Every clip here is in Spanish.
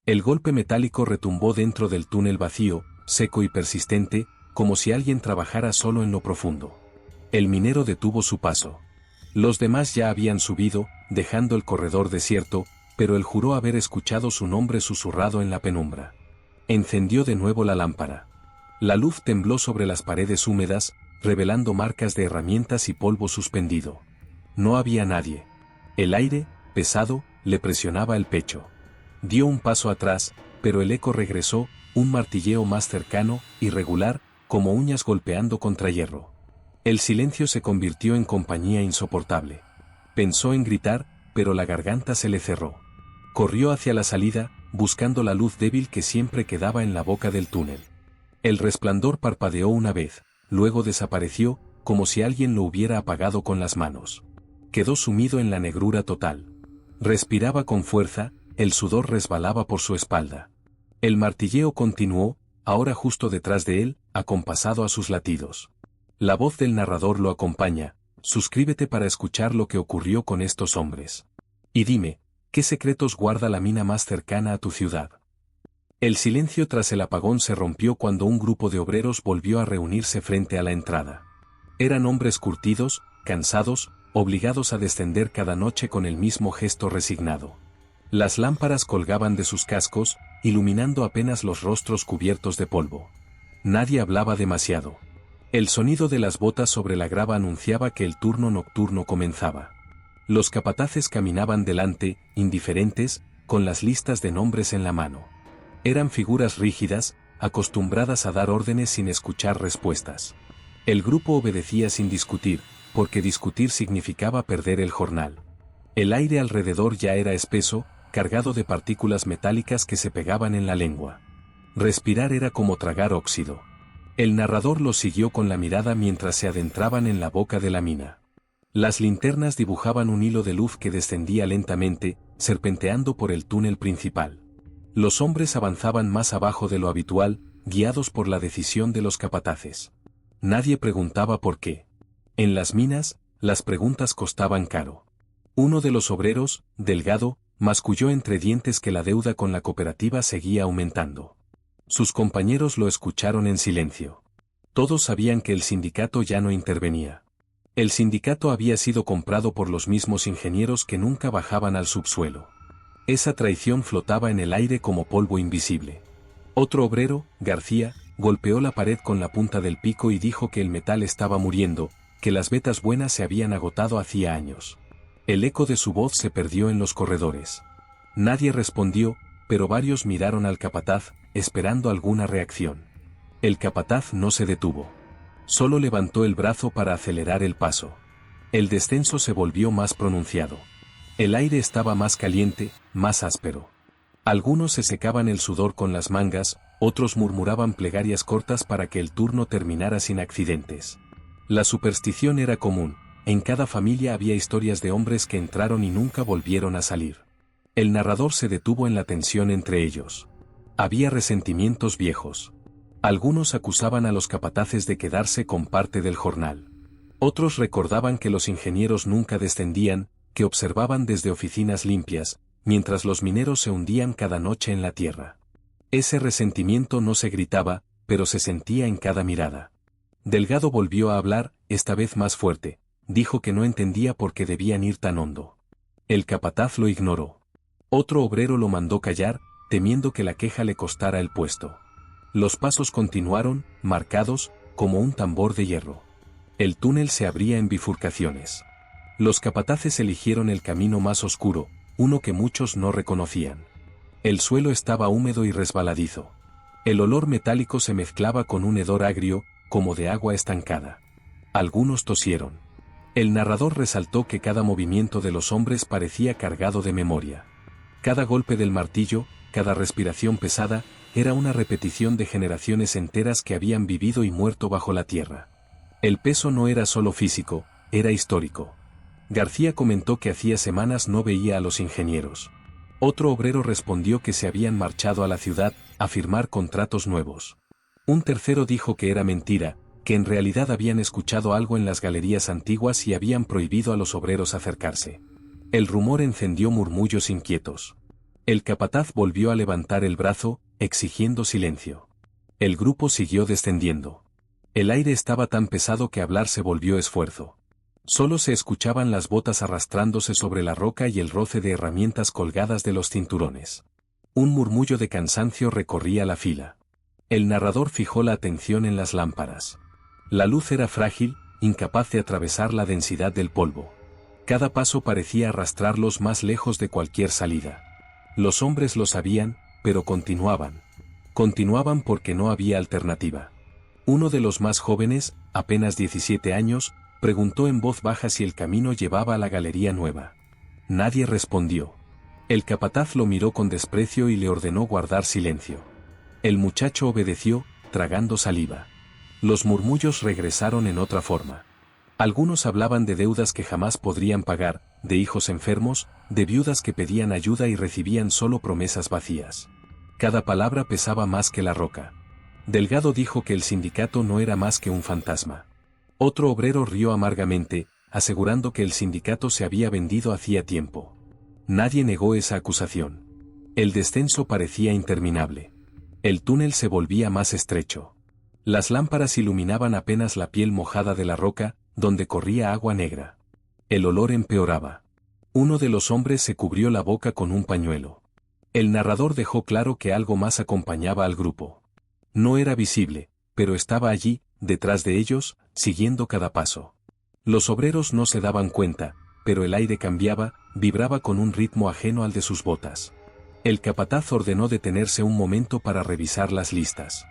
El golpe metálico retumbó dentro del túnel vacío, seco y persistente, como si alguien trabajara solo en lo profundo. El minero detuvo su paso. Los demás ya habían subido, dejando el corredor desierto, pero él juró haber escuchado su nombre susurrado en la penumbra. Encendió de nuevo la lámpara. La luz tembló sobre las paredes húmedas, revelando marcas de herramientas y polvo suspendido. No había nadie. El aire, pesado, le presionaba el pecho. Dio un paso atrás, pero el eco regresó, un martilleo más cercano, irregular, como uñas golpeando contra hierro. El silencio se convirtió en compañía insoportable. Pensó en gritar, pero la garganta se le cerró. Corrió hacia la salida, buscando la luz débil que siempre quedaba en la boca del túnel. El resplandor parpadeó una vez, luego desapareció, como si alguien lo hubiera apagado con las manos. Quedó sumido en la negrura total. Respiraba con fuerza, el sudor resbalaba por su espalda. El martilleo continuó, ahora justo detrás de él, acompasado a sus latidos. La voz del narrador lo acompaña: suscríbete para escuchar lo que ocurrió con estos hombres. Y dime, ¿qué secretos guarda la mina más cercana a tu ciudad? El silencio tras el apagón se rompió cuando un grupo de obreros volvió a reunirse frente a la entrada. Eran hombres curtidos, cansados, obligados a descender cada noche con el mismo gesto resignado. Las lámparas colgaban de sus cascos, iluminando apenas los rostros cubiertos de polvo. Nadie hablaba demasiado. El sonido de las botas sobre la grava anunciaba que el turno nocturno comenzaba. Los capataces caminaban delante, indiferentes, con las listas de nombres en la mano. Eran figuras rígidas, acostumbradas a dar órdenes sin escuchar respuestas. El grupo obedecía sin discutir, porque discutir significaba perder el jornal. El aire alrededor ya era espeso, cargado de partículas metálicas que se pegaban en la lengua. Respirar era como tragar óxido. El narrador los siguió con la mirada mientras se adentraban en la boca de la mina. Las linternas dibujaban un hilo de luz que descendía lentamente, serpenteando por el túnel principal. Los hombres avanzaban más abajo de lo habitual, guiados por la decisión de los capataces. Nadie preguntaba por qué. En las minas, las preguntas costaban caro. Uno de los obreros, delgado, masculló entre dientes que la deuda con la cooperativa seguía aumentando. Sus compañeros lo escucharon en silencio. Todos sabían que el sindicato ya no intervenía. El sindicato había sido comprado por los mismos ingenieros que nunca bajaban al subsuelo. Esa traición flotaba en el aire como polvo invisible. Otro obrero, García, golpeó la pared con la punta del pico y dijo que el metal estaba muriendo, que las vetas buenas se habían agotado hacía años. El eco de su voz se perdió en los corredores. Nadie respondió, pero varios miraron al capataz, esperando alguna reacción. El capataz no se detuvo. Solo levantó el brazo para acelerar el paso. El descenso se volvió más pronunciado. El aire estaba más caliente, más áspero. Algunos se secaban el sudor con las mangas, otros murmuraban plegarias cortas para que el turno terminara sin accidentes. La superstición era común, en cada familia había historias de hombres que entraron y nunca volvieron a salir. El narrador se detuvo en la tensión entre ellos. Había resentimientos viejos. Algunos acusaban a los capataces de quedarse con parte del jornal. Otros recordaban que los ingenieros nunca descendían, que observaban desde oficinas limpias, mientras los mineros se hundían cada noche en la tierra. Ese resentimiento no se gritaba, pero se sentía en cada mirada. Delgado volvió a hablar, esta vez más fuerte. Dijo que no entendía por qué debían ir tan hondo. El capataz lo ignoró. Otro obrero lo mandó callar, temiendo que la queja le costara el puesto. Los pasos continuaron, marcados, como un tambor de hierro. El túnel se abría en bifurcaciones. Los capataces eligieron el camino más oscuro, uno que muchos no reconocían. El suelo estaba húmedo y resbaladizo. El olor metálico se mezclaba con un hedor agrio, como de agua estancada. Algunos tosieron. El narrador resaltó que cada movimiento de los hombres parecía cargado de memoria. Cada golpe del martillo, cada respiración pesada, era una repetición de generaciones enteras que habían vivido y muerto bajo la tierra. El peso no era solo físico, era histórico. García comentó que hacía semanas no veía a los ingenieros. Otro obrero respondió que se habían marchado a la ciudad a firmar contratos nuevos. Un tercero dijo que era mentira, que en realidad habían escuchado algo en las galerías antiguas y habían prohibido a los obreros acercarse. El rumor encendió murmullos inquietos. El capataz volvió a levantar el brazo, exigiendo silencio. El grupo siguió descendiendo. El aire estaba tan pesado que hablar se volvió esfuerzo. Solo se escuchaban las botas arrastrándose sobre la roca y el roce de herramientas colgadas de los cinturones. Un murmullo de cansancio recorría la fila. El narrador fijó la atención en las lámparas. La luz era frágil, incapaz de atravesar la densidad del polvo. Cada paso parecía arrastrarlos más lejos de cualquier salida. Los hombres lo sabían, pero continuaban. Continuaban porque no había alternativa. Uno de los más jóvenes, apenas 17 años, preguntó en voz baja si el camino llevaba a la galería nueva. Nadie respondió. El capataz lo miró con desprecio y le ordenó guardar silencio. El muchacho obedeció, tragando saliva. Los murmullos regresaron en otra forma. Algunos hablaban de deudas que jamás podrían pagar, de hijos enfermos, de viudas que pedían ayuda y recibían solo promesas vacías. Cada palabra pesaba más que la roca. Delgado dijo que el sindicato no era más que un fantasma. Otro obrero rió amargamente, asegurando que el sindicato se había vendido hacía tiempo. Nadie negó esa acusación. El descenso parecía interminable. El túnel se volvía más estrecho. Las lámparas iluminaban apenas la piel mojada de la roca, donde corría agua negra. El olor empeoraba. Uno de los hombres se cubrió la boca con un pañuelo. El narrador dejó claro que algo más acompañaba al grupo. No era visible, pero estaba allí, detrás de ellos, siguiendo cada paso. Los obreros no se daban cuenta, pero el aire cambiaba, vibraba con un ritmo ajeno al de sus botas. El capataz ordenó detenerse un momento para revisar las listas.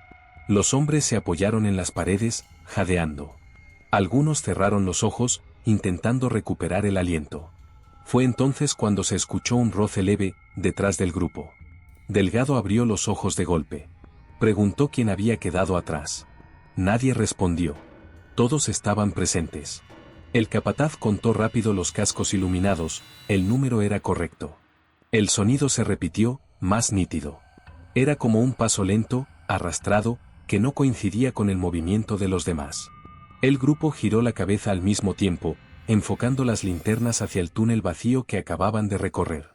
Los hombres se apoyaron en las paredes, jadeando. Algunos cerraron los ojos, intentando recuperar el aliento. Fue entonces cuando se escuchó un roce leve, detrás del grupo. Delgado abrió los ojos de golpe. Preguntó quién había quedado atrás. Nadie respondió. Todos estaban presentes. El capataz contó rápido los cascos iluminados, el número era correcto. El sonido se repitió, más nítido. Era como un paso lento, arrastrado, que no coincidía con el movimiento de los demás. El grupo giró la cabeza al mismo tiempo, enfocando las linternas hacia el túnel vacío que acababan de recorrer.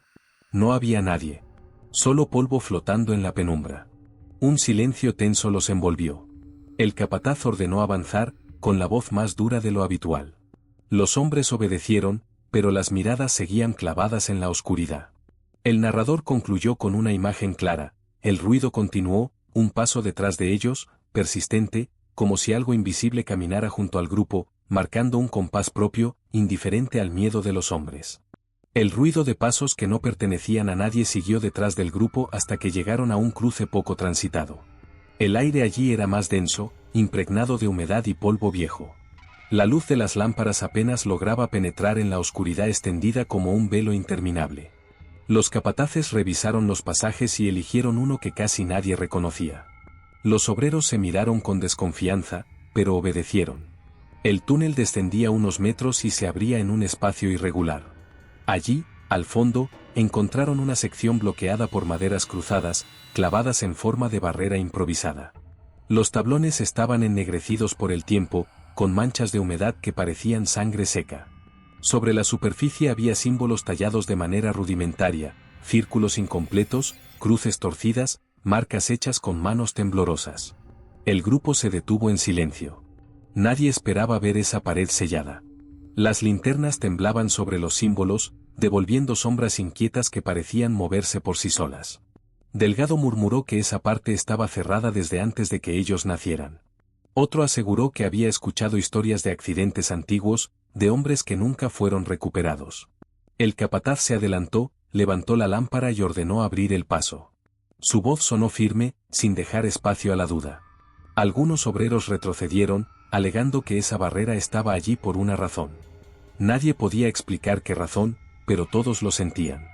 No había nadie. Solo polvo flotando en la penumbra. Un silencio tenso los envolvió. El capataz ordenó avanzar, con la voz más dura de lo habitual. Los hombres obedecieron, pero las miradas seguían clavadas en la oscuridad. El narrador concluyó con una imagen clara, el ruido continuó, un paso detrás de ellos, persistente, como si algo invisible caminara junto al grupo, marcando un compás propio, indiferente al miedo de los hombres. El ruido de pasos que no pertenecían a nadie siguió detrás del grupo hasta que llegaron a un cruce poco transitado. El aire allí era más denso, impregnado de humedad y polvo viejo. La luz de las lámparas apenas lograba penetrar en la oscuridad extendida como un velo interminable. Los capataces revisaron los pasajes y eligieron uno que casi nadie reconocía. Los obreros se miraron con desconfianza, pero obedecieron. El túnel descendía unos metros y se abría en un espacio irregular. Allí, al fondo, encontraron una sección bloqueada por maderas cruzadas, clavadas en forma de barrera improvisada. Los tablones estaban ennegrecidos por el tiempo, con manchas de humedad que parecían sangre seca. Sobre la superficie había símbolos tallados de manera rudimentaria, círculos incompletos, cruces torcidas, marcas hechas con manos temblorosas. El grupo se detuvo en silencio. Nadie esperaba ver esa pared sellada. Las linternas temblaban sobre los símbolos, devolviendo sombras inquietas que parecían moverse por sí solas. Delgado murmuró que esa parte estaba cerrada desde antes de que ellos nacieran. Otro aseguró que había escuchado historias de accidentes antiguos, de hombres que nunca fueron recuperados. El capataz se adelantó, levantó la lámpara y ordenó abrir el paso. Su voz sonó firme, sin dejar espacio a la duda. Algunos obreros retrocedieron, alegando que esa barrera estaba allí por una razón. Nadie podía explicar qué razón, pero todos lo sentían.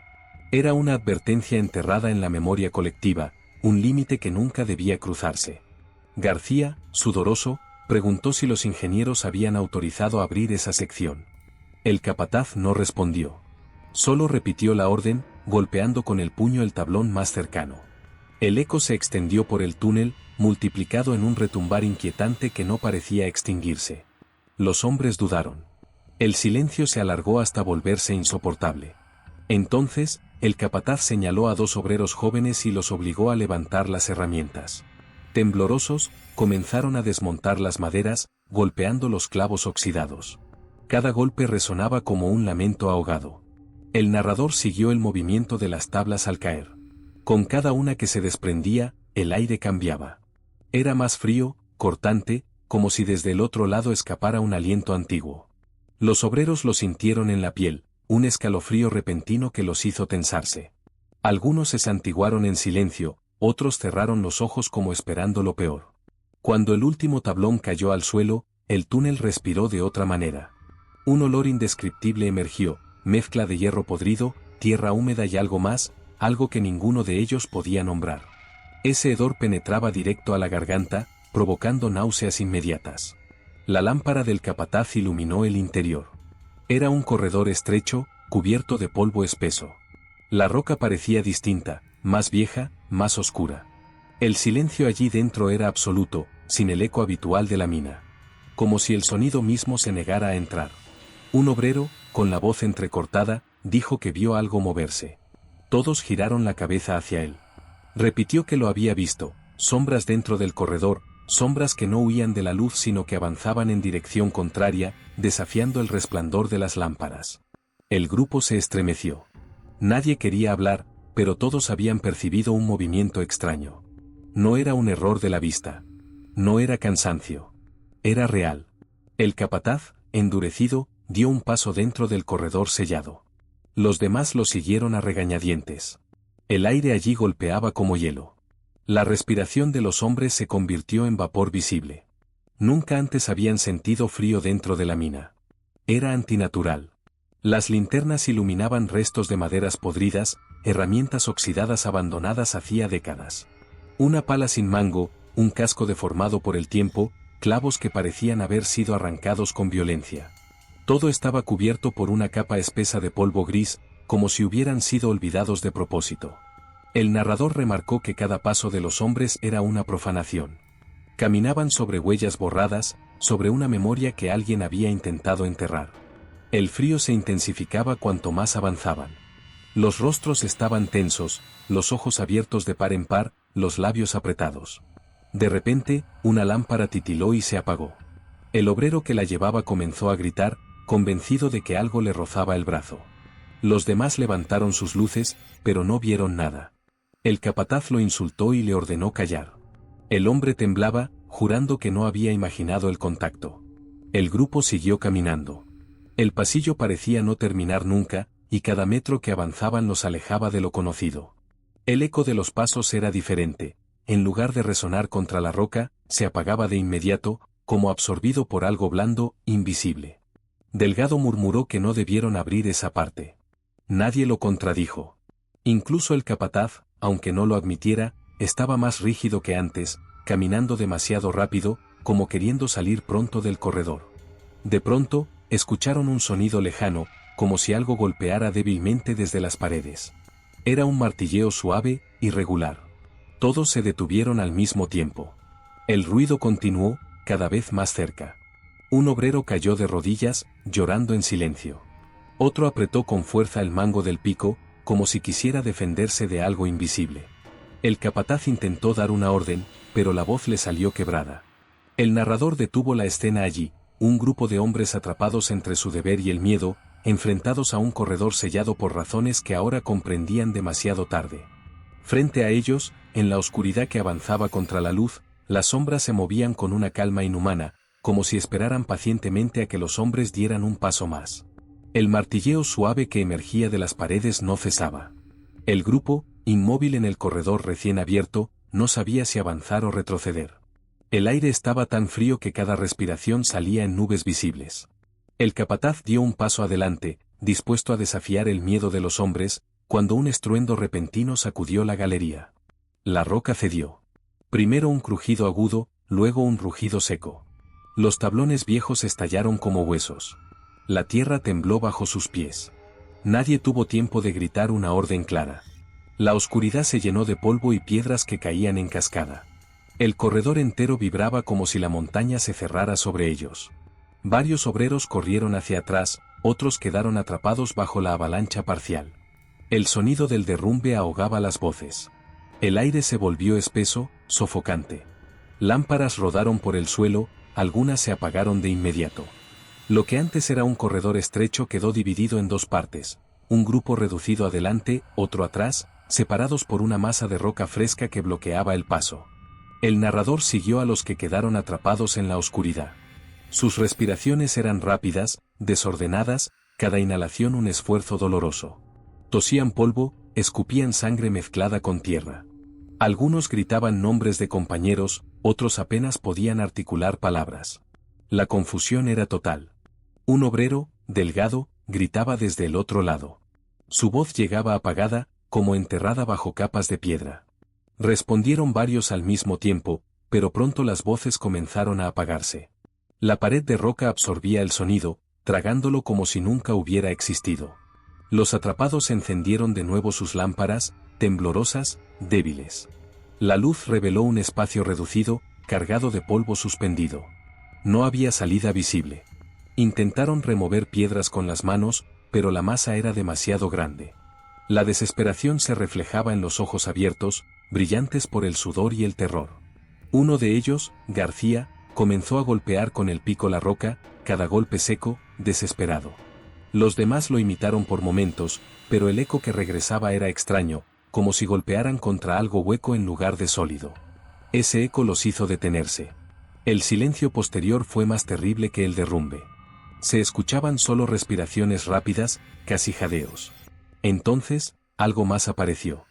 Era una advertencia enterrada en la memoria colectiva, un límite que nunca debía cruzarse. García, sudoroso, preguntó si los ingenieros habían autorizado abrir esa sección. El capataz no respondió. Solo repitió la orden, golpeando con el puño el tablón más cercano. El eco se extendió por el túnel, multiplicado en un retumbar inquietante que no parecía extinguirse. Los hombres dudaron. El silencio se alargó hasta volverse insoportable. Entonces, el capataz señaló a dos obreros jóvenes y los obligó a levantar las herramientas. Temblorosos, comenzaron a desmontar las maderas, golpeando los clavos oxidados. Cada golpe resonaba como un lamento ahogado. El narrador siguió el movimiento de las tablas al caer. Con cada una que se desprendía, el aire cambiaba. Era más frío, cortante, como si desde el otro lado escapara un aliento antiguo. Los obreros lo sintieron en la piel, un escalofrío repentino que los hizo tensarse. Algunos se santiguaron en silencio, otros cerraron los ojos como esperando lo peor. Cuando el último tablón cayó al suelo, el túnel respiró de otra manera. Un olor indescriptible emergió, mezcla de hierro podrido, tierra húmeda y algo más, algo que ninguno de ellos podía nombrar. Ese hedor penetraba directo a la garganta, provocando náuseas inmediatas. La lámpara del capataz iluminó el interior. Era un corredor estrecho, cubierto de polvo espeso. La roca parecía distinta, más vieja, más oscura. El silencio allí dentro era absoluto, sin el eco habitual de la mina. Como si el sonido mismo se negara a entrar. Un obrero, con la voz entrecortada, dijo que vio algo moverse. Todos giraron la cabeza hacia él. Repitió que lo había visto, sombras dentro del corredor, sombras que no huían de la luz sino que avanzaban en dirección contraria, desafiando el resplandor de las lámparas. El grupo se estremeció. Nadie quería hablar, pero todos habían percibido un movimiento extraño. No era un error de la vista. No era cansancio. Era real. El capataz, endurecido, dio un paso dentro del corredor sellado. Los demás lo siguieron a regañadientes. El aire allí golpeaba como hielo. La respiración de los hombres se convirtió en vapor visible. Nunca antes habían sentido frío dentro de la mina. Era antinatural. Las linternas iluminaban restos de maderas podridas, herramientas oxidadas abandonadas hacía décadas. Una pala sin mango, un casco deformado por el tiempo, clavos que parecían haber sido arrancados con violencia. Todo estaba cubierto por una capa espesa de polvo gris, como si hubieran sido olvidados de propósito. El narrador remarcó que cada paso de los hombres era una profanación. Caminaban sobre huellas borradas, sobre una memoria que alguien había intentado enterrar. El frío se intensificaba cuanto más avanzaban. Los rostros estaban tensos, los ojos abiertos de par en par, los labios apretados. De repente, una lámpara titiló y se apagó. El obrero que la llevaba comenzó a gritar, convencido de que algo le rozaba el brazo. Los demás levantaron sus luces, pero no vieron nada. El capataz lo insultó y le ordenó callar. El hombre temblaba, jurando que no había imaginado el contacto. El grupo siguió caminando. El pasillo parecía no terminar nunca, y cada metro que avanzaban los alejaba de lo conocido. El eco de los pasos era diferente. En lugar de resonar contra la roca, se apagaba de inmediato, como absorbido por algo blando, invisible. Delgado murmuró que no debieron abrir esa parte. Nadie lo contradijo. Incluso el capataz, aunque no lo admitiera, estaba más rígido que antes, caminando demasiado rápido, como queriendo salir pronto del corredor. De pronto, escucharon un sonido lejano, como si algo golpeara débilmente desde las paredes. Era un martilleo suave, irregular. Todos se detuvieron al mismo tiempo. El ruido continuó, cada vez más cerca. Un obrero cayó de rodillas, llorando en silencio. Otro apretó con fuerza el mango del pico, como si quisiera defenderse de algo invisible. El capataz intentó dar una orden, pero la voz le salió quebrada. El narrador detuvo la escena allí, un grupo de hombres atrapados entre su deber y el miedo, enfrentados a un corredor sellado por razones que ahora comprendían demasiado tarde. Frente a ellos, en la oscuridad que avanzaba contra la luz, las sombras se movían con una calma inhumana, como si esperaran pacientemente a que los hombres dieran un paso más. El martilleo suave que emergía de las paredes no cesaba. El grupo, inmóvil en el corredor recién abierto, no sabía si avanzar o retroceder. El aire estaba tan frío que cada respiración salía en nubes visibles. El capataz dio un paso adelante, dispuesto a desafiar el miedo de los hombres, cuando un estruendo repentino sacudió la galería. La roca cedió. Primero un crujido agudo, luego un rugido seco. Los tablones viejos estallaron como huesos. La tierra tembló bajo sus pies. Nadie tuvo tiempo de gritar una orden clara. La oscuridad se llenó de polvo y piedras que caían en cascada. El corredor entero vibraba como si la montaña se cerrara sobre ellos. Varios obreros corrieron hacia atrás, otros quedaron atrapados bajo la avalancha parcial. El sonido del derrumbe ahogaba las voces. El aire se volvió espeso, sofocante. Lámparas rodaron por el suelo, algunas se apagaron de inmediato. Lo que antes era un corredor estrecho quedó dividido en dos partes, un grupo reducido adelante, otro atrás, separados por una masa de roca fresca que bloqueaba el paso. El narrador siguió a los que quedaron atrapados en la oscuridad. Sus respiraciones eran rápidas, desordenadas, cada inhalación un esfuerzo doloroso. Tosían polvo, escupían sangre mezclada con tierra. Algunos gritaban nombres de compañeros, otros apenas podían articular palabras. La confusión era total. Un obrero, delgado, gritaba desde el otro lado. Su voz llegaba apagada, como enterrada bajo capas de piedra. Respondieron varios al mismo tiempo, pero pronto las voces comenzaron a apagarse. La pared de roca absorbía el sonido, tragándolo como si nunca hubiera existido. Los atrapados encendieron de nuevo sus lámparas, temblorosas, débiles. La luz reveló un espacio reducido, cargado de polvo suspendido. No había salida visible. Intentaron remover piedras con las manos, pero la masa era demasiado grande. La desesperación se reflejaba en los ojos abiertos, brillantes por el sudor y el terror. Uno de ellos, García, comenzó a golpear con el pico la roca, cada golpe seco, desesperado. Los demás lo imitaron por momentos, pero el eco que regresaba era extraño, como si golpearan contra algo hueco en lugar de sólido. Ese eco los hizo detenerse. El silencio posterior fue más terrible que el derrumbe. Se escuchaban solo respiraciones rápidas, casi jadeos. Entonces, algo más apareció.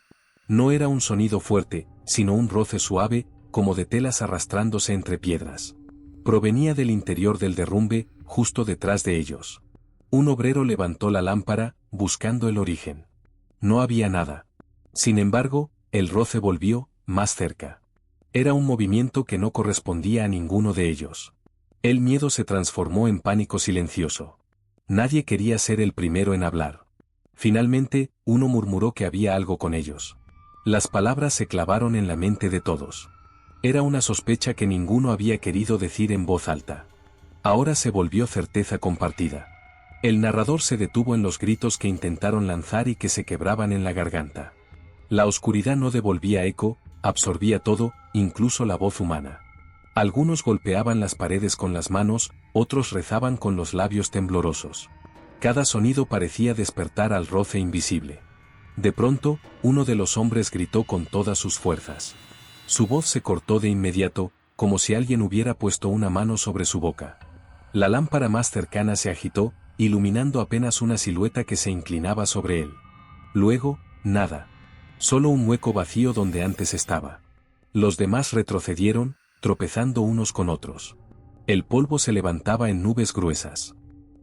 No era un sonido fuerte, sino un roce suave, como de telas arrastrándose entre piedras. Provenía del interior del derrumbe, justo detrás de ellos. Un obrero levantó la lámpara, buscando el origen. No había nada. Sin embargo, el roce volvió, más cerca. Era un movimiento que no correspondía a ninguno de ellos. El miedo se transformó en pánico silencioso. Nadie quería ser el primero en hablar. Finalmente, uno murmuró que había algo con ellos. Las palabras se clavaron en la mente de todos. Era una sospecha que ninguno había querido decir en voz alta. Ahora se volvió certeza compartida. El narrador se detuvo en los gritos que intentaron lanzar y que se quebraban en la garganta. La oscuridad no devolvía eco, absorbía todo, incluso la voz humana. Algunos golpeaban las paredes con las manos, otros rezaban con los labios temblorosos. Cada sonido parecía despertar al roce invisible. De pronto, uno de los hombres gritó con todas sus fuerzas. Su voz se cortó de inmediato, como si alguien hubiera puesto una mano sobre su boca. La lámpara más cercana se agitó, iluminando apenas una silueta que se inclinaba sobre él. Luego, nada. Solo un hueco vacío donde antes estaba. Los demás retrocedieron, tropezando unos con otros. El polvo se levantaba en nubes gruesas.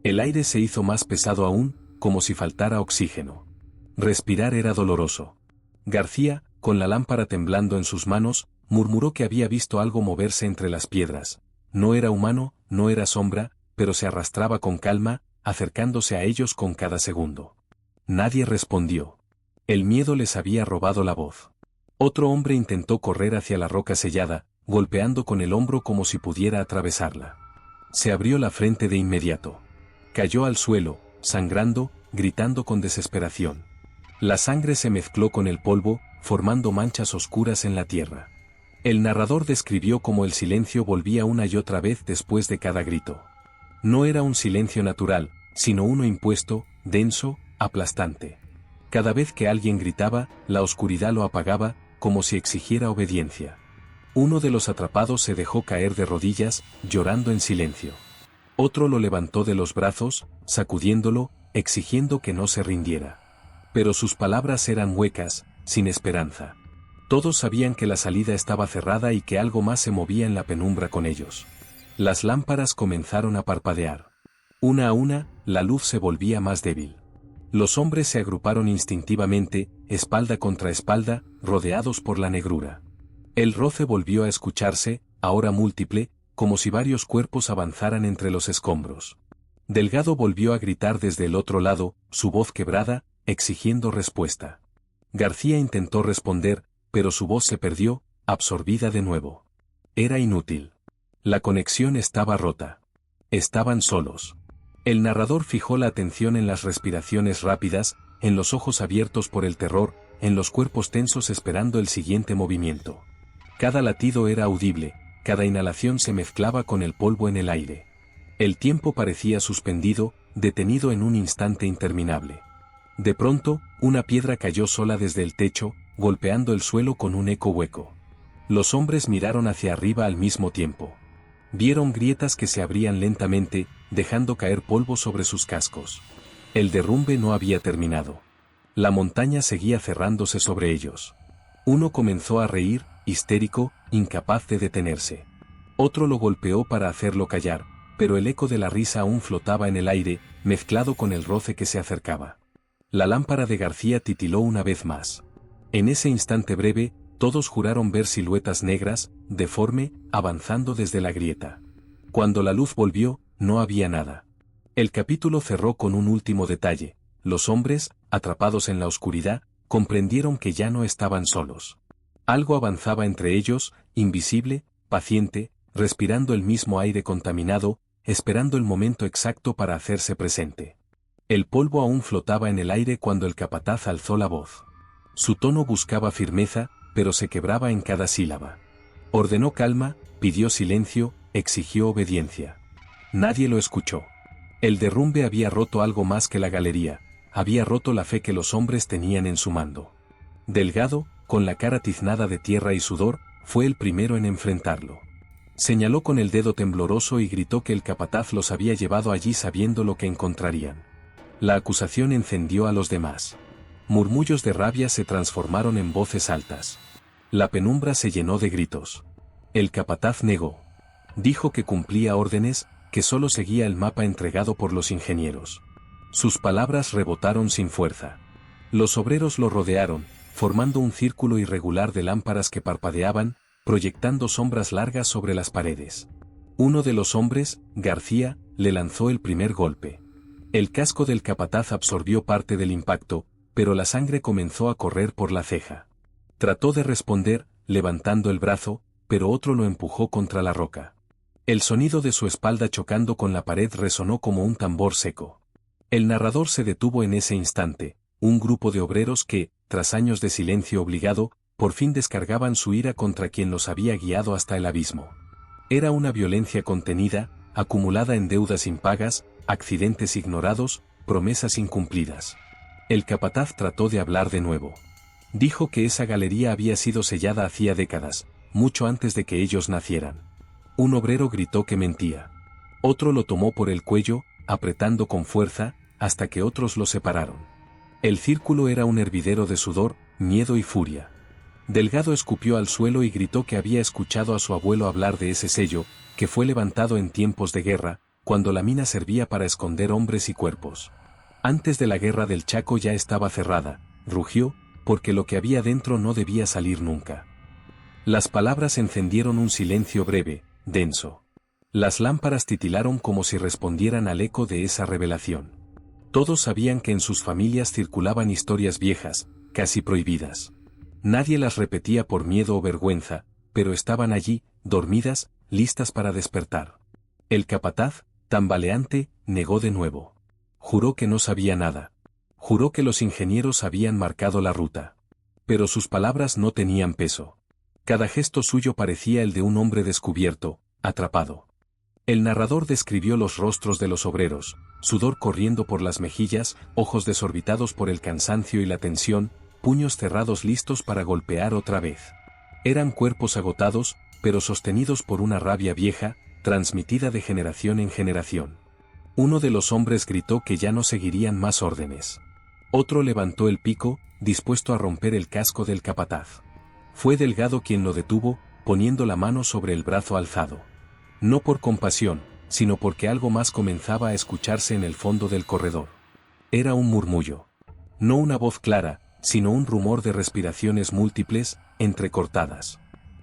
El aire se hizo más pesado aún, como si faltara oxígeno. Respirar era doloroso. García, con la lámpara temblando en sus manos, murmuró que había visto algo moverse entre las piedras. No era humano, no era sombra, pero se arrastraba con calma, acercándose a ellos con cada segundo. Nadie respondió. El miedo les había robado la voz. Otro hombre intentó correr hacia la roca sellada, golpeando con el hombro como si pudiera atravesarla. Se abrió la frente de inmediato. Cayó al suelo, sangrando, gritando con desesperación. La sangre se mezcló con el polvo, formando manchas oscuras en la tierra. El narrador describió cómo el silencio volvía una y otra vez después de cada grito. No era un silencio natural, sino uno impuesto, denso, aplastante. Cada vez que alguien gritaba, la oscuridad lo apagaba, como si exigiera obediencia. Uno de los atrapados se dejó caer de rodillas, llorando en silencio. Otro lo levantó de los brazos, sacudiéndolo, exigiendo que no se rindiera. Pero sus palabras eran huecas, sin esperanza. Todos sabían que la salida estaba cerrada y que algo más se movía en la penumbra con ellos. Las lámparas comenzaron a parpadear. Una a una, la luz se volvía más débil. Los hombres se agruparon instintivamente, espalda contra espalda, rodeados por la negrura. El roce volvió a escucharse, ahora múltiple, como si varios cuerpos avanzaran entre los escombros. Delgado volvió a gritar desde el otro lado, su voz quebrada, exigiendo respuesta. García intentó responder, pero su voz se perdió, absorbida de nuevo. Era inútil. La conexión estaba rota. Estaban solos. El narrador fijó la atención en las respiraciones rápidas, en los ojos abiertos por el terror, en los cuerpos tensos esperando el siguiente movimiento. Cada latido era audible, cada inhalación se mezclaba con el polvo en el aire. El tiempo parecía suspendido, detenido en un instante interminable. De pronto, una piedra cayó sola desde el techo, golpeando el suelo con un eco hueco. Los hombres miraron hacia arriba al mismo tiempo. Vieron grietas que se abrían lentamente, dejando caer polvo sobre sus cascos. El derrumbe no había terminado. La montaña seguía cerrándose sobre ellos. Uno comenzó a reír, histérico, incapaz de detenerse. Otro lo golpeó para hacerlo callar, pero el eco de la risa aún flotaba en el aire, mezclado con el roce que se acercaba. La lámpara de García titiló una vez más. En ese instante breve, todos juraron ver siluetas negras, deforme, avanzando desde la grieta. Cuando la luz volvió, no había nada. El capítulo cerró con un último detalle. Los hombres, atrapados en la oscuridad, comprendieron que ya no estaban solos. Algo avanzaba entre ellos, invisible, paciente, respirando el mismo aire contaminado, esperando el momento exacto para hacerse presente. El polvo aún flotaba en el aire cuando el capataz alzó la voz. Su tono buscaba firmeza, pero se quebraba en cada sílaba. Ordenó calma, pidió silencio, exigió obediencia. Nadie lo escuchó. El derrumbe había roto algo más que la galería, había roto la fe que los hombres tenían en su mando. Delgado, con la cara tiznada de tierra y sudor, fue el primero en enfrentarlo. Señaló con el dedo tembloroso y gritó que el capataz los había llevado allí sabiendo lo que encontrarían. La acusación encendió a los demás. Murmullos de rabia se transformaron en voces altas. La penumbra se llenó de gritos. El capataz negó. Dijo que cumplía órdenes, que solo seguía el mapa entregado por los ingenieros. Sus palabras rebotaron sin fuerza. Los obreros lo rodearon, formando un círculo irregular de lámparas que parpadeaban, proyectando sombras largas sobre las paredes. Uno de los hombres, García, le lanzó el primer golpe. El casco del capataz absorbió parte del impacto, pero la sangre comenzó a correr por la ceja. Trató de responder, levantando el brazo, pero otro lo empujó contra la roca. El sonido de su espalda chocando con la pared resonó como un tambor seco. El narrador se detuvo en ese instante. Un grupo de obreros que, tras años de silencio obligado, por fin descargaban su ira contra quien los había guiado hasta el abismo. Era una violencia contenida, acumulada en deudas impagas, accidentes ignorados, promesas incumplidas. El capataz trató de hablar de nuevo. Dijo que esa galería había sido sellada hacía décadas, mucho antes de que ellos nacieran. Un obrero gritó que mentía. Otro lo tomó por el cuello, apretando con fuerza, hasta que otros lo separaron. El círculo era un hervidero de sudor, miedo y furia. Delgado escupió al suelo y gritó que había escuchado a su abuelo hablar de ese sello, que fue levantado en tiempos de guerra, cuando la mina servía para esconder hombres y cuerpos. Antes de la guerra del Chaco ya estaba cerrada, rugió, porque lo que había dentro no debía salir nunca. Las palabras encendieron un silencio breve, denso. Las lámparas titilaron como si respondieran al eco de esa revelación. Todos sabían que en sus familias circulaban historias viejas, casi prohibidas. Nadie las repetía por miedo o vergüenza, pero estaban allí, dormidas, listas para despertar. El capataz, tambaleante, negó de nuevo. Juró que no sabía nada. Juró que los ingenieros habían marcado la ruta. Pero sus palabras no tenían peso. Cada gesto suyo parecía el de un hombre descubierto, atrapado. El narrador describió los rostros de los obreros, sudor corriendo por las mejillas, ojos desorbitados por el cansancio y la tensión, puños cerrados listos para golpear otra vez. Eran cuerpos agotados, pero sostenidos por una rabia vieja, transmitida de generación en generación. Uno de los hombres gritó que ya no seguirían más órdenes. Otro levantó el pico, dispuesto a romper el casco del capataz. Fue Delgado quien lo detuvo, poniendo la mano sobre el brazo alzado. No por compasión, sino porque algo más comenzaba a escucharse en el fondo del corredor. Era un murmullo. No una voz clara, sino un rumor de respiraciones múltiples, entrecortadas.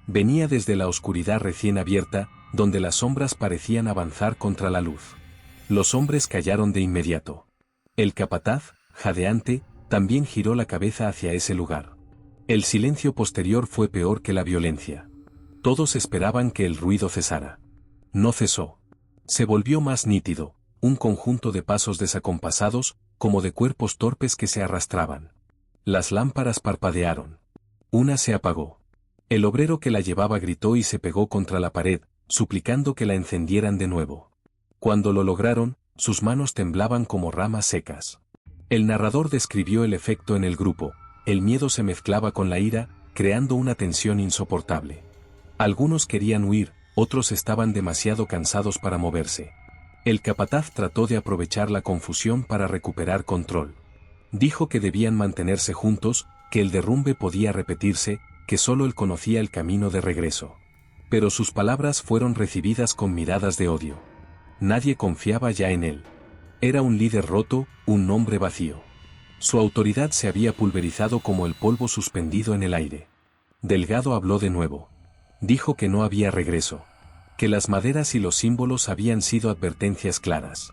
Venía desde la oscuridad recién abierta, donde las sombras parecían avanzar contra la luz. Los hombres callaron de inmediato. El capataz, jadeante, también giró la cabeza hacia ese lugar. El silencio posterior fue peor que la violencia. Todos esperaban que el ruido cesara. No cesó. Se volvió más nítido, un conjunto de pasos desacompasados, como de cuerpos torpes que se arrastraban. Las lámparas parpadearon. Una se apagó. El obrero que la llevaba gritó y se pegó contra la pared, suplicando que la encendieran de nuevo. Cuando lo lograron, sus manos temblaban como ramas secas. El narrador describió el efecto en el grupo. El miedo se mezclaba con la ira, creando una tensión insoportable. Algunos querían huir, otros estaban demasiado cansados para moverse. El capataz trató de aprovechar la confusión para recuperar control. Dijo que debían mantenerse juntos, que el derrumbe podía repetirse, que solo él conocía el camino de regreso. Pero sus palabras fueron recibidas con miradas de odio. Nadie confiaba ya en él. Era un líder roto, un hombre vacío. Su autoridad se había pulverizado como el polvo suspendido en el aire. Delgado habló de nuevo. Dijo que no había regreso. Que las maderas y los símbolos habían sido advertencias claras.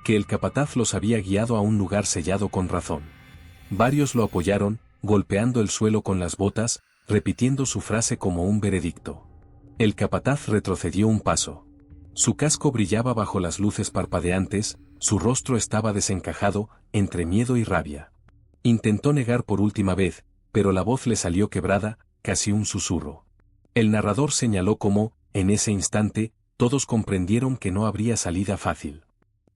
Que el capataz los había guiado a un lugar sellado con razón. Varios lo apoyaron, golpeando el suelo con las botas, repitiendo su frase como un veredicto. El capataz retrocedió un paso. Su casco brillaba bajo las luces parpadeantes, su rostro estaba desencajado, entre miedo y rabia. Intentó negar por última vez, pero la voz le salió quebrada, casi un susurro. El narrador señaló cómo, en ese instante, todos comprendieron que no habría salida fácil.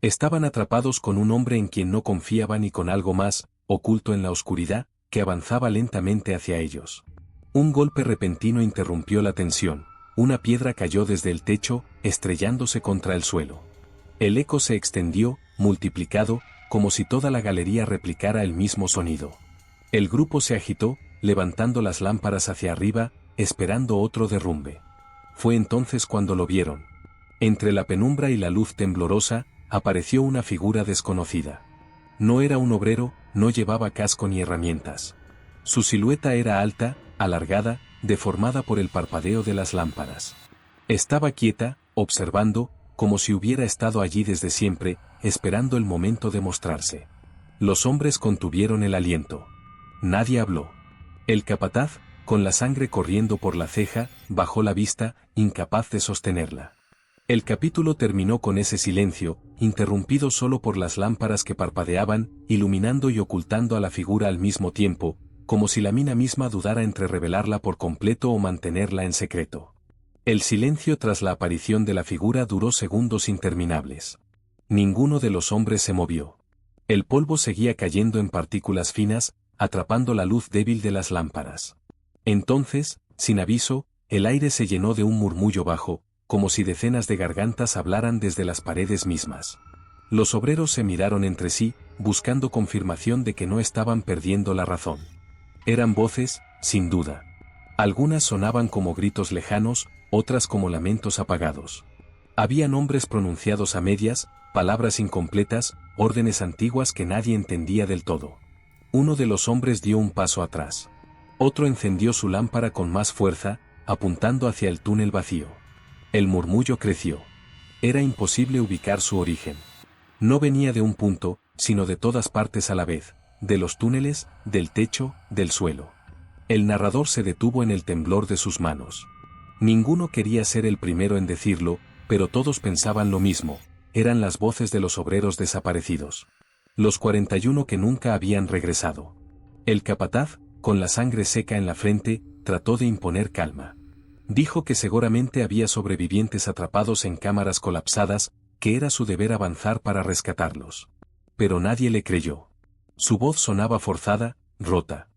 Estaban atrapados con un hombre en quien no confiaban y con algo más, oculto en la oscuridad, que avanzaba lentamente hacia ellos. Un golpe repentino interrumpió la tensión. Una piedra cayó desde el techo, estrellándose contra el suelo. El eco se extendió, multiplicado, como si toda la galería replicara el mismo sonido. El grupo se agitó, levantando las lámparas hacia arriba, esperando otro derrumbe. Fue entonces cuando lo vieron. Entre la penumbra y la luz temblorosa, apareció una figura desconocida. No era un obrero, no llevaba casco ni herramientas. Su silueta era alta, alargada, deformada por el parpadeo de las lámparas. Estaba quieta, observando, como si hubiera estado allí desde siempre, esperando el momento de mostrarse. Los hombres contuvieron el aliento. Nadie habló. El capataz, con la sangre corriendo por la ceja, bajó la vista, incapaz de sostenerla. El capítulo terminó con ese silencio, interrumpido solo por las lámparas que parpadeaban, iluminando y ocultando a la figura al mismo tiempo, como si la mina misma dudara entre revelarla por completo o mantenerla en secreto. El silencio tras la aparición de la figura duró segundos interminables. Ninguno de los hombres se movió. El polvo seguía cayendo en partículas finas, atrapando la luz débil de las lámparas. Entonces, sin aviso, el aire se llenó de un murmullo bajo, como si decenas de gargantas hablaran desde las paredes mismas. Los obreros se miraron entre sí, buscando confirmación de que no estaban perdiendo la razón. Eran voces, sin duda. Algunas sonaban como gritos lejanos, otras como lamentos apagados. Había nombres pronunciados a medias, palabras incompletas, órdenes antiguas que nadie entendía del todo. Uno de los hombres dio un paso atrás. Otro encendió su lámpara con más fuerza, apuntando hacia el túnel vacío. El murmullo creció. Era imposible ubicar su origen. No venía de un punto, sino de todas partes a la vez, de los túneles, del techo, del suelo. El narrador se detuvo en el temblor de sus manos. Ninguno quería ser el primero en decirlo, pero todos pensaban lo mismo, eran las voces de los obreros desaparecidos. Los 41 que nunca habían regresado. El capataz, con la sangre seca en la frente, trató de imponer calma. Dijo que seguramente había sobrevivientes atrapados en cámaras colapsadas, que era su deber avanzar para rescatarlos. Pero nadie le creyó. Su voz sonaba forzada, rota.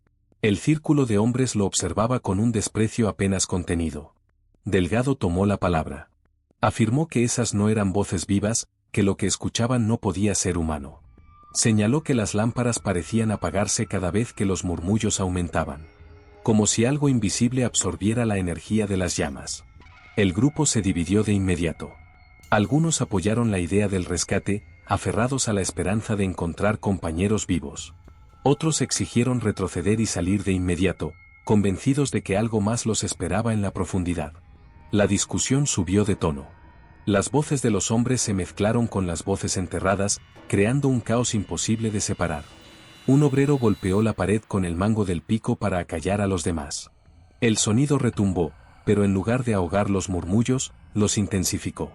El círculo de hombres lo observaba con un desprecio apenas contenido. Delgado tomó la palabra. Afirmó que esas no eran voces vivas, que lo que escuchaban no podía ser humano. Señaló que las lámparas parecían apagarse cada vez que los murmullos aumentaban. Como si algo invisible absorbiera la energía de las llamas. El grupo se dividió de inmediato. Algunos apoyaron la idea del rescate, aferrados a la esperanza de encontrar compañeros vivos. Otros exigieron retroceder y salir de inmediato, convencidos de que algo más los esperaba en la profundidad. La discusión subió de tono. Las voces de los hombres se mezclaron con las voces enterradas, creando un caos imposible de separar. Un obrero golpeó la pared con el mango del pico para acallar a los demás. El sonido retumbó, pero en lugar de ahogar los murmullos, los intensificó.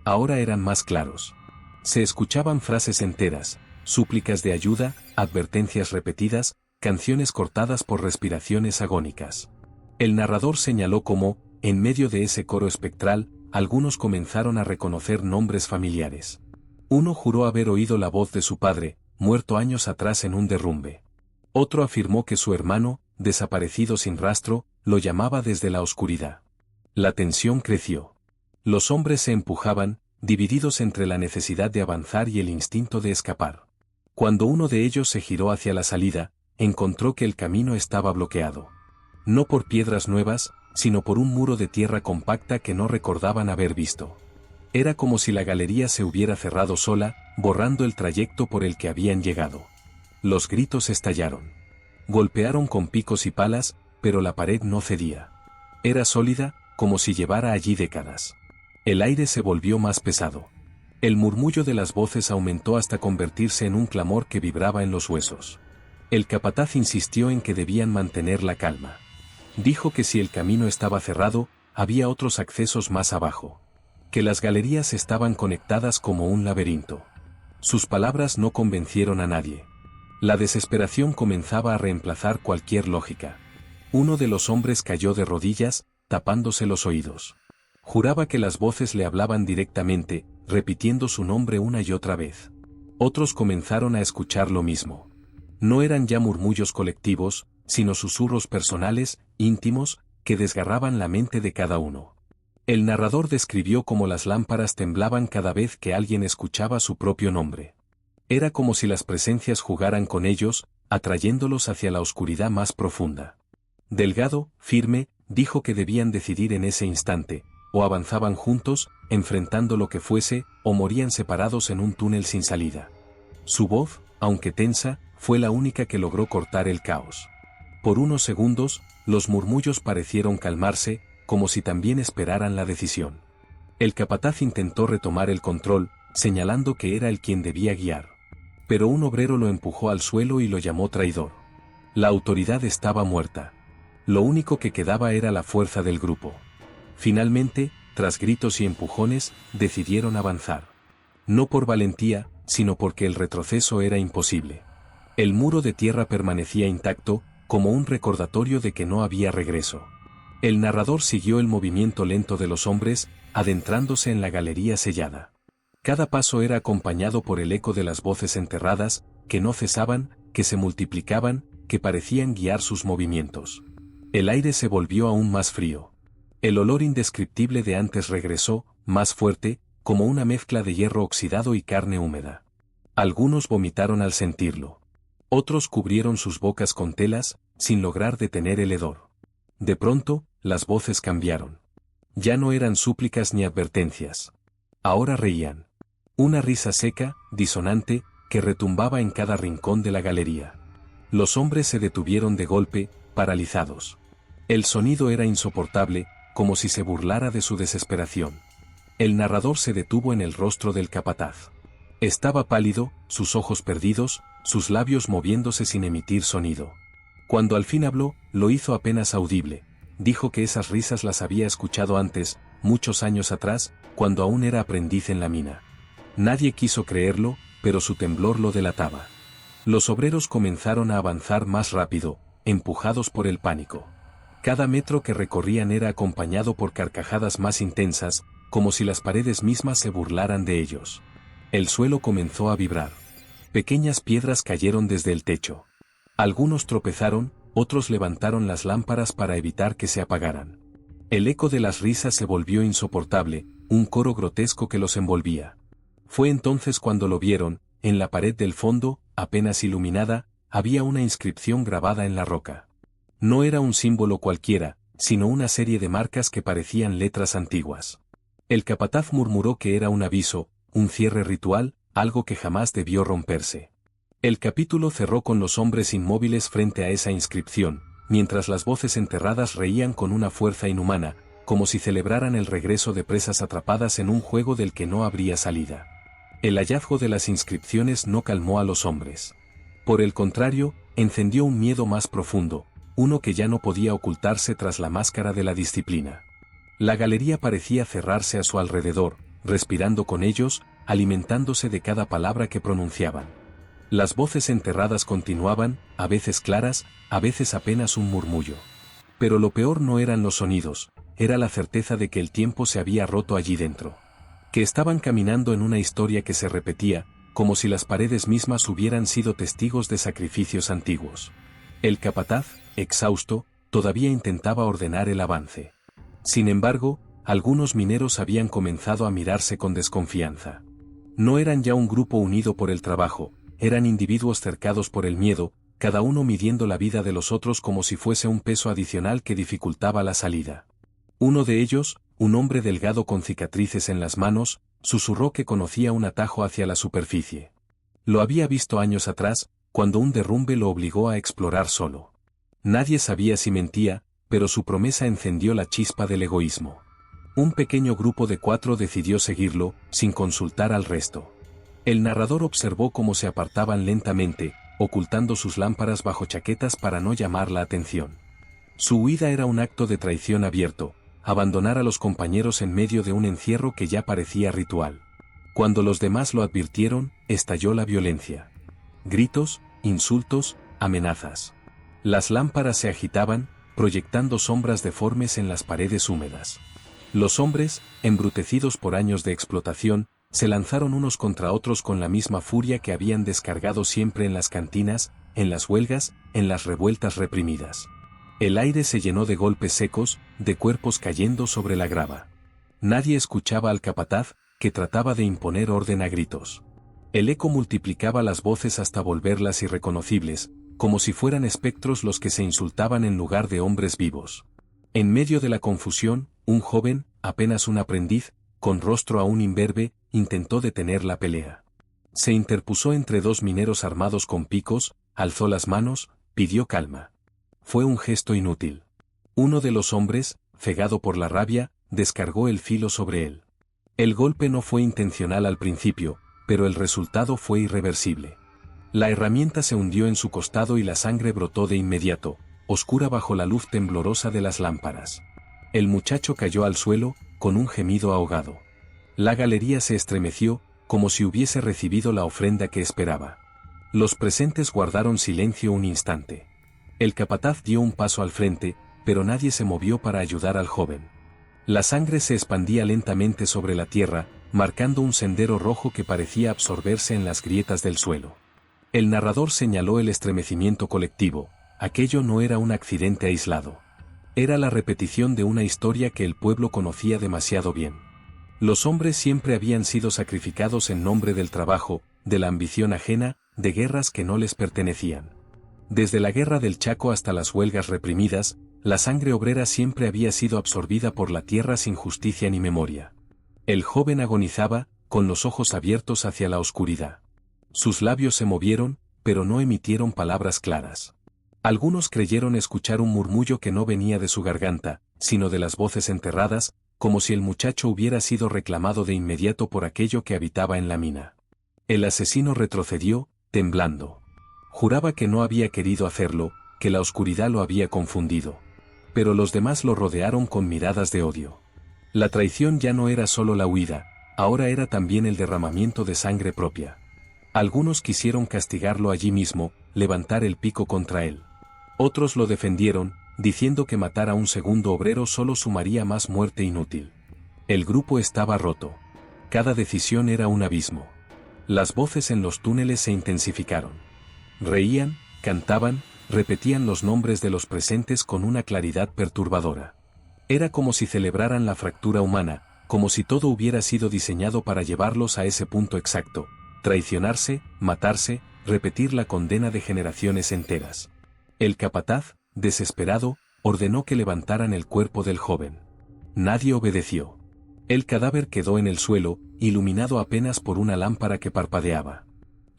Ahora eran más claros. Se escuchaban frases enteras, súplicas de ayuda, advertencias repetidas, canciones cortadas por respiraciones agónicas. El narrador señaló cómo, en medio de ese coro espectral, algunos comenzaron a reconocer nombres familiares. Uno juró haber oído la voz de su padre, muerto años atrás en un derrumbe. Otro afirmó que su hermano, desaparecido sin rastro, lo llamaba desde la oscuridad. La tensión creció. Los hombres se empujaban, divididos entre la necesidad de avanzar y el instinto de escapar. Cuando uno de ellos se giró hacia la salida, encontró que el camino estaba bloqueado. No por piedras nuevas, sino por un muro de tierra compacta que no recordaban haber visto. Era como si la galería se hubiera cerrado sola, borrando el trayecto por el que habían llegado. Los gritos estallaron. Golpearon con picos y palas, pero la pared no cedía. Era sólida, como si llevara allí décadas. El aire se volvió más pesado. El murmullo de las voces aumentó hasta convertirse en un clamor que vibraba en los huesos. El capataz insistió en que debían mantener la calma. Dijo que si el camino estaba cerrado, había otros accesos más abajo. Que las galerías estaban conectadas como un laberinto. Sus palabras no convencieron a nadie. La desesperación comenzaba a reemplazar cualquier lógica. Uno de los hombres cayó de rodillas, tapándose los oídos. Juraba que las voces le hablaban directamente, repitiendo su nombre una y otra vez. Otros comenzaron a escuchar lo mismo. No eran ya murmullos colectivos, sino susurros personales, íntimos, que desgarraban la mente de cada uno. El narrador describió cómo las lámparas temblaban cada vez que alguien escuchaba su propio nombre. Era como si las presencias jugaran con ellos, atrayéndolos hacia la oscuridad más profunda. Delgado, firme, dijo que debían decidir en ese instante, o avanzaban juntos, enfrentando lo que fuese, o morían separados en un túnel sin salida. Su voz, aunque tensa, fue la única que logró cortar el caos. Por unos segundos, los murmullos parecieron calmarse, como si también esperaran la decisión. El capataz intentó retomar el control, señalando que era él quien debía guiar. Pero un obrero lo empujó al suelo y lo llamó traidor. La autoridad estaba muerta. Lo único que quedaba era la fuerza del grupo. Finalmente, tras gritos y empujones, decidieron avanzar. No por valentía, sino porque el retroceso era imposible. El muro de tierra permanecía intacto, como un recordatorio de que no había regreso. El narrador siguió el movimiento lento de los hombres, adentrándose en la galería sellada. Cada paso era acompañado por el eco de las voces enterradas, que no cesaban, que se multiplicaban, que parecían guiar sus movimientos. El aire se volvió aún más frío. El olor indescriptible de antes regresó, más fuerte, como una mezcla de hierro oxidado y carne húmeda. Algunos vomitaron al sentirlo. Otros cubrieron sus bocas con telas, sin lograr detener el hedor. De pronto, las voces cambiaron. Ya no eran súplicas ni advertencias. Ahora reían. Una risa seca, disonante, que retumbaba en cada rincón de la galería. Los hombres se detuvieron de golpe, paralizados. El sonido era insoportable, como si se burlara de su desesperación. El narrador se detuvo en el rostro del capataz. Estaba pálido, sus ojos perdidos, sus labios moviéndose sin emitir sonido. Cuando al fin habló, lo hizo apenas audible. Dijo que esas risas las había escuchado antes, muchos años atrás, cuando aún era aprendiz en la mina. Nadie quiso creerlo, pero su temblor lo delataba. Los obreros comenzaron a avanzar más rápido, empujados por el pánico. Cada metro que recorrían era acompañado por carcajadas más intensas, como si las paredes mismas se burlaran de ellos. El suelo comenzó a vibrar. Pequeñas piedras cayeron desde el techo. Algunos tropezaron, otros levantaron las lámparas para evitar que se apagaran. El eco de las risas se volvió insoportable, un coro grotesco que los envolvía. Fue entonces cuando lo vieron, en la pared del fondo, apenas iluminada, había una inscripción grabada en la roca. No era un símbolo cualquiera, sino una serie de marcas que parecían letras antiguas. El capataz murmuró que era un aviso, un cierre ritual, algo que jamás debió romperse. El capítulo cerró con los hombres inmóviles frente a esa inscripción, mientras las voces enterradas reían con una fuerza inhumana, como si celebraran el regreso de presas atrapadas en un juego del que no habría salida. El hallazgo de las inscripciones no calmó a los hombres. Por el contrario, encendió un miedo más profundo, uno que ya no podía ocultarse tras la máscara de la disciplina. La galería parecía cerrarse a su alrededor, respirando con ellos, alimentándose de cada palabra que pronunciaban. Las voces enterradas continuaban, a veces claras, a veces apenas un murmullo. Pero lo peor no eran los sonidos, era la certeza de que el tiempo se había roto allí dentro. Que estaban caminando en una historia que se repetía, como si las paredes mismas hubieran sido testigos de sacrificios antiguos. El capataz, exhausto, todavía intentaba ordenar el avance. Sin embargo, algunos mineros habían comenzado a mirarse con desconfianza. No eran ya un grupo unido por el trabajo, eran individuos cercados por el miedo, cada uno midiendo la vida de los otros como si fuese un peso adicional que dificultaba la salida. Uno de ellos, un hombre delgado con cicatrices en las manos, susurró que conocía un atajo hacia la superficie. Lo había visto años atrás, cuando un derrumbe lo obligó a explorar solo. Nadie sabía si mentía, pero su promesa encendió la chispa del egoísmo. Un pequeño grupo de 4 decidió seguirlo, sin consultar al resto. El narrador observó cómo se apartaban lentamente, ocultando sus lámparas bajo chaquetas para no llamar la atención. Su huida era un acto de traición abierto, abandonar a los compañeros en medio de un encierro que ya parecía ritual. Cuando los demás lo advirtieron, estalló la violencia. Gritos, insultos, amenazas. Las lámparas se agitaban, proyectando sombras deformes en las paredes húmedas. Los hombres, embrutecidos por años de explotación, se lanzaron unos contra otros con la misma furia que habían descargado siempre en las cantinas, en las huelgas, en las revueltas reprimidas. El aire se llenó de golpes secos, de cuerpos cayendo sobre la grava. Nadie escuchaba al capataz, que trataba de imponer orden a gritos. El eco multiplicaba las voces hasta volverlas irreconocibles, como si fueran espectros los que se insultaban en lugar de hombres vivos. En medio de la confusión, un joven, apenas un aprendiz, con rostro aún imberbe, intentó detener la pelea. Se interpuso entre 2 mineros armados con picos, alzó las manos, pidió calma. Fue un gesto inútil. Uno de los hombres, cegado por la rabia, descargó el filo sobre él. El golpe no fue intencional al principio, pero el resultado fue irreversible. La herramienta se hundió en su costado y la sangre brotó de inmediato, oscura bajo la luz temblorosa de las lámparas. El muchacho cayó al suelo, con un gemido ahogado. La galería se estremeció, como si hubiese recibido la ofrenda que esperaba. Los presentes guardaron silencio un instante. El capataz dio un paso al frente, pero nadie se movió para ayudar al joven. La sangre se expandía lentamente sobre la tierra, marcando un sendero rojo que parecía absorberse en las grietas del suelo. El narrador señaló el estremecimiento colectivo. Aquello no era un accidente aislado. Era la repetición de una historia que el pueblo conocía demasiado bien. Los hombres siempre habían sido sacrificados en nombre del trabajo, de la ambición ajena, de guerras que no les pertenecían. Desde la guerra del Chaco hasta las huelgas reprimidas, la sangre obrera siempre había sido absorbida por la tierra sin justicia ni memoria. El joven agonizaba, con los ojos abiertos hacia la oscuridad. Sus labios se movieron, pero no emitieron palabras claras. Algunos creyeron escuchar un murmullo que no venía de su garganta, sino de las voces enterradas, como si el muchacho hubiera sido reclamado de inmediato por aquello que habitaba en la mina. El asesino retrocedió, temblando. Juraba que no había querido hacerlo, que la oscuridad lo había confundido. Pero los demás lo rodearon con miradas de odio. La traición ya no era solo la huida, ahora era también el derramamiento de sangre propia. Algunos quisieron castigarlo allí mismo, levantar el pico contra él. Otros lo defendieron, diciendo que matar a un segundo obrero solo sumaría más muerte inútil. El grupo estaba roto. Cada decisión era un abismo. Las voces en los túneles se intensificaron. Reían, cantaban, repetían los nombres de los presentes con una claridad perturbadora. Era como si celebraran la fractura humana, como si todo hubiera sido diseñado para llevarlos a ese punto exacto, traicionarse, matarse, repetir la condena de generaciones enteras. El capataz, desesperado, ordenó que levantaran el cuerpo del joven. Nadie obedeció. El cadáver quedó en el suelo, iluminado apenas por una lámpara que parpadeaba.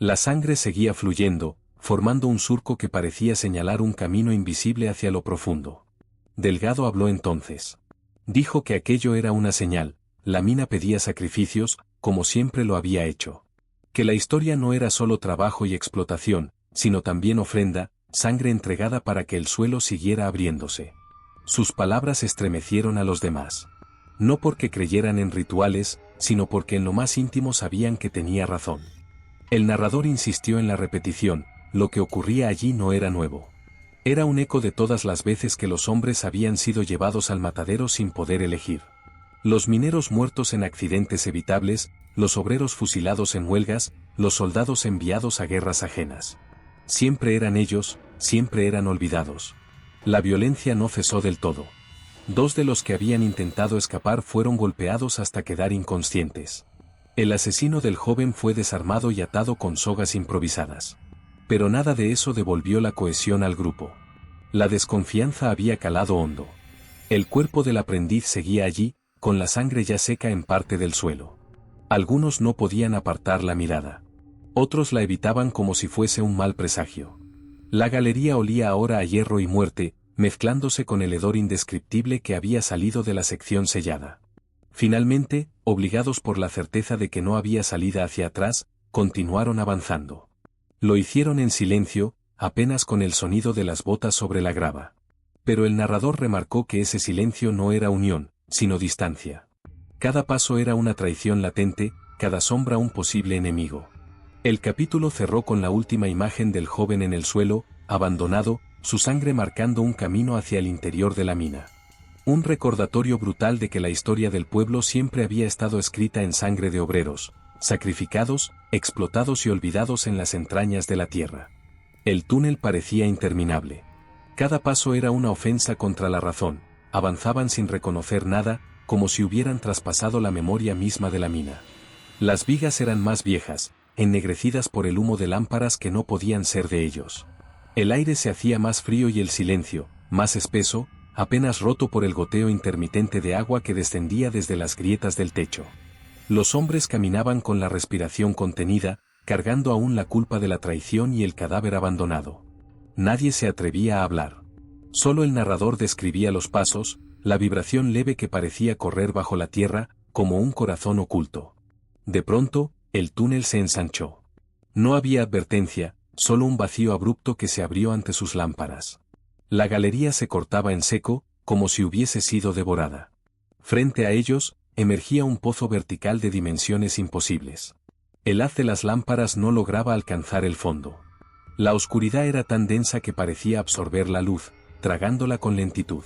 La sangre seguía fluyendo, formando un surco que parecía señalar un camino invisible hacia lo profundo. Delgado habló entonces. Dijo que aquello era una señal, la mina pedía sacrificios, como siempre lo había hecho. Que la historia no era solo trabajo y explotación, sino también ofrenda, sangre entregada para que el suelo siguiera abriéndose. Sus palabras estremecieron a los demás. No porque creyeran en rituales, sino porque en lo más íntimo sabían que tenía razón. El narrador insistió en la repetición, lo que ocurría allí no era nuevo. Era un eco de todas las veces que los hombres habían sido llevados al matadero sin poder elegir. Los mineros muertos en accidentes evitables, los obreros fusilados en huelgas, los soldados enviados a guerras ajenas. Siempre eran ellos, siempre eran olvidados. La violencia no cesó del todo. 2 de los que habían intentado escapar fueron golpeados hasta quedar inconscientes. El asesino del joven fue desarmado y atado con sogas improvisadas. Pero nada de eso devolvió la cohesión al grupo. La desconfianza había calado hondo. El cuerpo del aprendiz seguía allí, con la sangre ya seca en parte del suelo. Algunos no podían apartar la mirada. Otros la evitaban como si fuese un mal presagio. La galería olía ahora a hierro y muerte, mezclándose con el hedor indescriptible que había salido de la sección sellada. Finalmente, obligados por la certeza de que no había salida hacia atrás, continuaron avanzando. Lo hicieron en silencio, apenas con el sonido de las botas sobre la grava. Pero el narrador remarcó que ese silencio no era unión, sino distancia. Cada paso era una traición latente, cada sombra un posible enemigo. El capítulo cerró con la última imagen del joven en el suelo, abandonado, su sangre marcando un camino hacia el interior de la mina. Un recordatorio brutal de que la historia del pueblo siempre había estado escrita en sangre de obreros, sacrificados, explotados y olvidados en las entrañas de la tierra. El túnel parecía interminable. Cada paso era una ofensa contra la razón, avanzaban sin reconocer nada, como si hubieran traspasado la memoria misma de la mina. Las vigas eran más viejas, ennegrecidas por el humo de lámparas que no podían ser de ellos. El aire se hacía más frío y el silencio, más espeso, apenas roto por el goteo intermitente de agua que descendía desde las grietas del techo. Los hombres caminaban con la respiración contenida, cargando aún la culpa de la traición y el cadáver abandonado. Nadie se atrevía a hablar. Solo el narrador describía los pasos, la vibración leve que parecía correr bajo la tierra, como un corazón oculto. De pronto, el túnel se ensanchó. No había advertencia, solo un vacío abrupto que se abrió ante sus lámparas. La galería se cortaba en seco, como si hubiese sido devorada. Frente a ellos, emergía un pozo vertical de dimensiones imposibles. El haz de las lámparas no lograba alcanzar el fondo. La oscuridad era tan densa que parecía absorber la luz, tragándola con lentitud.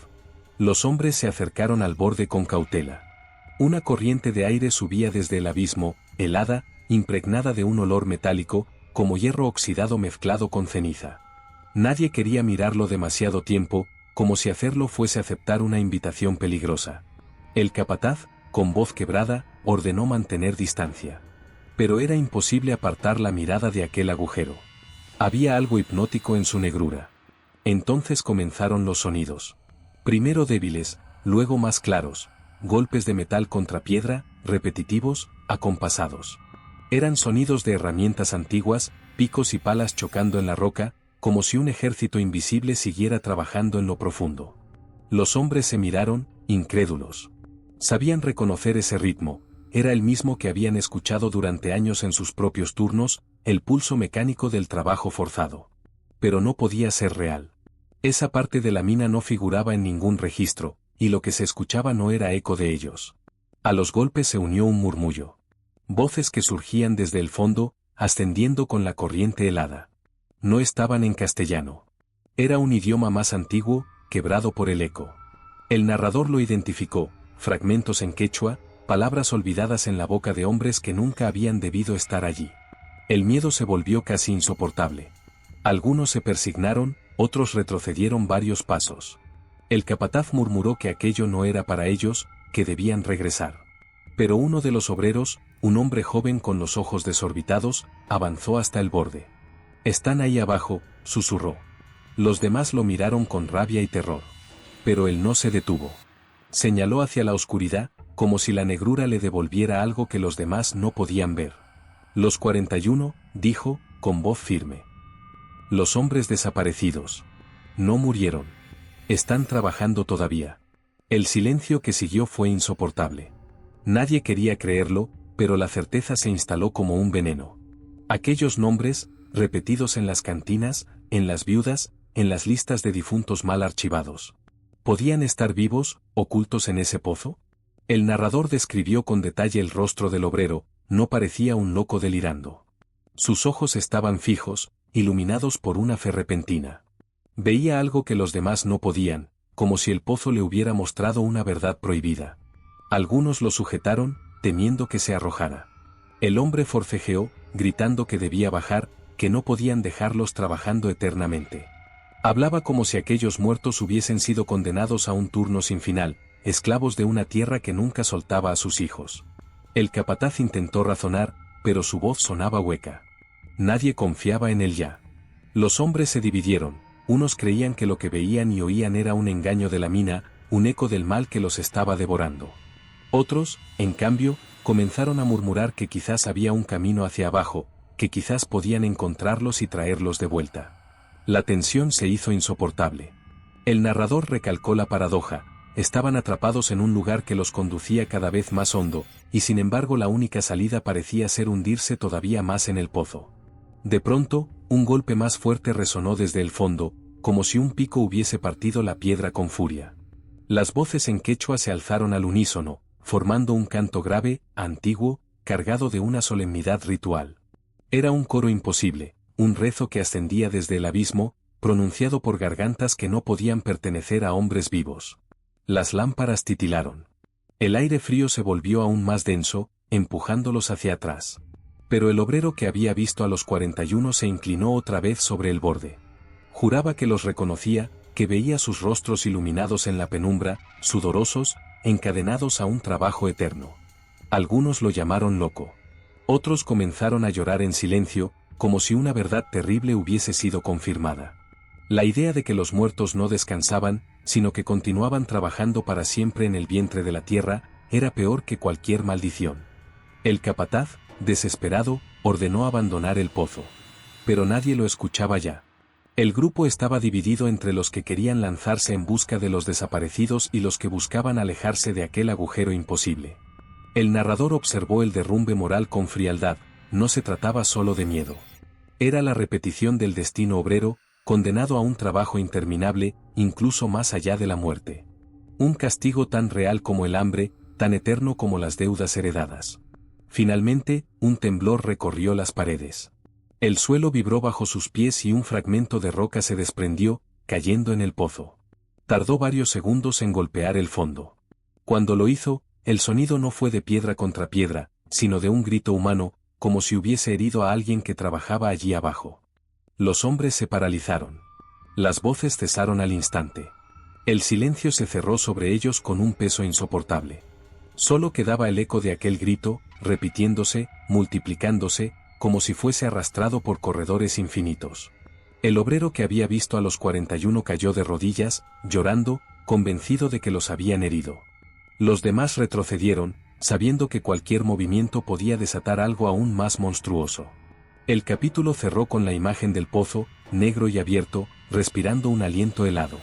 Los hombres se acercaron al borde con cautela. Una corriente de aire subía desde el abismo, helada, impregnada de un olor metálico, como hierro oxidado mezclado con ceniza. Nadie quería mirarlo demasiado tiempo, como si hacerlo fuese aceptar una invitación peligrosa. El capataz, con voz quebrada, ordenó mantener distancia. Pero era imposible apartar la mirada de aquel agujero. Había algo hipnótico en su negrura. Entonces comenzaron los sonidos. Primero débiles, luego más claros, golpes de metal contra piedra, repetitivos, acompasados. Eran sonidos de herramientas antiguas, picos y palas chocando en la roca, como si un ejército invisible siguiera trabajando en lo profundo. Los hombres se miraron, incrédulos. Sabían reconocer ese ritmo, era el mismo que habían escuchado durante años en sus propios turnos, el pulso mecánico del trabajo forzado. Pero no podía ser real. Esa parte de la mina no figuraba en ningún registro, y lo que se escuchaba no era eco de ellos. A los golpes se unió un murmullo. Voces que surgían desde el fondo, ascendiendo con la corriente helada. No estaban en castellano. Era un idioma más antiguo, quebrado por el eco. El narrador lo identificó, fragmentos en quechua, palabras olvidadas en la boca de hombres que nunca habían debido estar allí. El miedo se volvió casi insoportable. Algunos se persignaron, otros retrocedieron varios pasos. El capataz murmuró que aquello no era para ellos, que debían regresar. Pero uno de los obreros, un hombre joven con los ojos desorbitados, avanzó hasta el borde. «Están ahí abajo», susurró. Los demás lo miraron con rabia y terror. Pero él no se detuvo. Señaló hacia la oscuridad, como si la negrura le devolviera algo que los demás no podían ver. «Los 41», dijo, con voz firme. «Los hombres desaparecidos. No murieron. Están trabajando todavía». El silencio que siguió fue insoportable. Nadie quería creerlo, pero la certeza se instaló como un veneno. Aquellos nombres, repetidos en las cantinas, en las viudas, en las listas de difuntos mal archivados. ¿Podían estar vivos, ocultos en ese pozo? El narrador describió con detalle el rostro del obrero, no parecía un loco delirando. Sus ojos estaban fijos, iluminados por una fe repentina. Veía algo que los demás no podían, como si el pozo le hubiera mostrado una verdad prohibida. Algunos lo sujetaron, temiendo que se arrojara. El hombre forcejeó, gritando que debía bajar, que no podían dejarlos trabajando eternamente. Hablaba como si aquellos muertos hubiesen sido condenados a un turno sin final, esclavos de una tierra que nunca soltaba a sus hijos. El capataz intentó razonar, pero su voz sonaba hueca. Nadie confiaba en él ya. Los hombres se dividieron, unos creían que lo que veían y oían era un engaño de la mina, un eco del mal que los estaba devorando. Otros, en cambio, comenzaron a murmurar que quizás había un camino hacia abajo, que quizás podían encontrarlos y traerlos de vuelta. La tensión se hizo insoportable. El narrador recalcó la paradoja: estaban atrapados en un lugar que los conducía cada vez más hondo, y sin embargo la única salida parecía ser hundirse todavía más en el pozo. De pronto, un golpe más fuerte resonó desde el fondo, como si un pico hubiese partido la piedra con furia. Las voces en quechua se alzaron al unísono, formando un canto grave, antiguo, cargado de una solemnidad ritual. Era un coro imposible, un rezo que ascendía desde el abismo, pronunciado por gargantas que no podían pertenecer a hombres vivos. Las lámparas titilaron. El aire frío se volvió aún más denso, empujándolos hacia atrás. Pero el obrero que había visto a los 41 se inclinó otra vez sobre el borde. Juraba que los reconocía, que veía sus rostros iluminados en la penumbra, sudorosos, encadenados a un trabajo eterno. Algunos lo llamaron loco. Otros comenzaron a llorar en silencio, como si una verdad terrible hubiese sido confirmada. La idea de que los muertos no descansaban, sino que continuaban trabajando para siempre en el vientre de la tierra, era peor que cualquier maldición. El capataz, desesperado, ordenó abandonar el pozo. Pero nadie lo escuchaba ya. El grupo estaba dividido entre los que querían lanzarse en busca de los desaparecidos y los que buscaban alejarse de aquel agujero imposible. El narrador observó el derrumbe moral con frialdad. No se trataba solo de miedo. Era la repetición del destino obrero, condenado a un trabajo interminable, incluso más allá de la muerte. Un castigo tan real como el hambre, tan eterno como las deudas heredadas. Finalmente, un temblor recorrió las paredes. El suelo vibró bajo sus pies y un fragmento de roca se desprendió, cayendo en el pozo. Tardó varios segundos en golpear el fondo. Cuando lo hizo, el sonido no fue de piedra contra piedra, sino de un grito humano, como si hubiese herido a alguien que trabajaba allí abajo. Los hombres se paralizaron. Las voces cesaron al instante. El silencio se cerró sobre ellos con un peso insoportable. Solo quedaba el eco de aquel grito, repitiéndose, multiplicándose, como si fuese arrastrado por corredores infinitos. El obrero que había visto a los 41 cayó de rodillas, llorando, convencido de que los habían herido. Los demás retrocedieron, sabiendo que cualquier movimiento podía desatar algo aún más monstruoso. El capítulo cerró con la imagen del pozo, negro y abierto, respirando un aliento helado.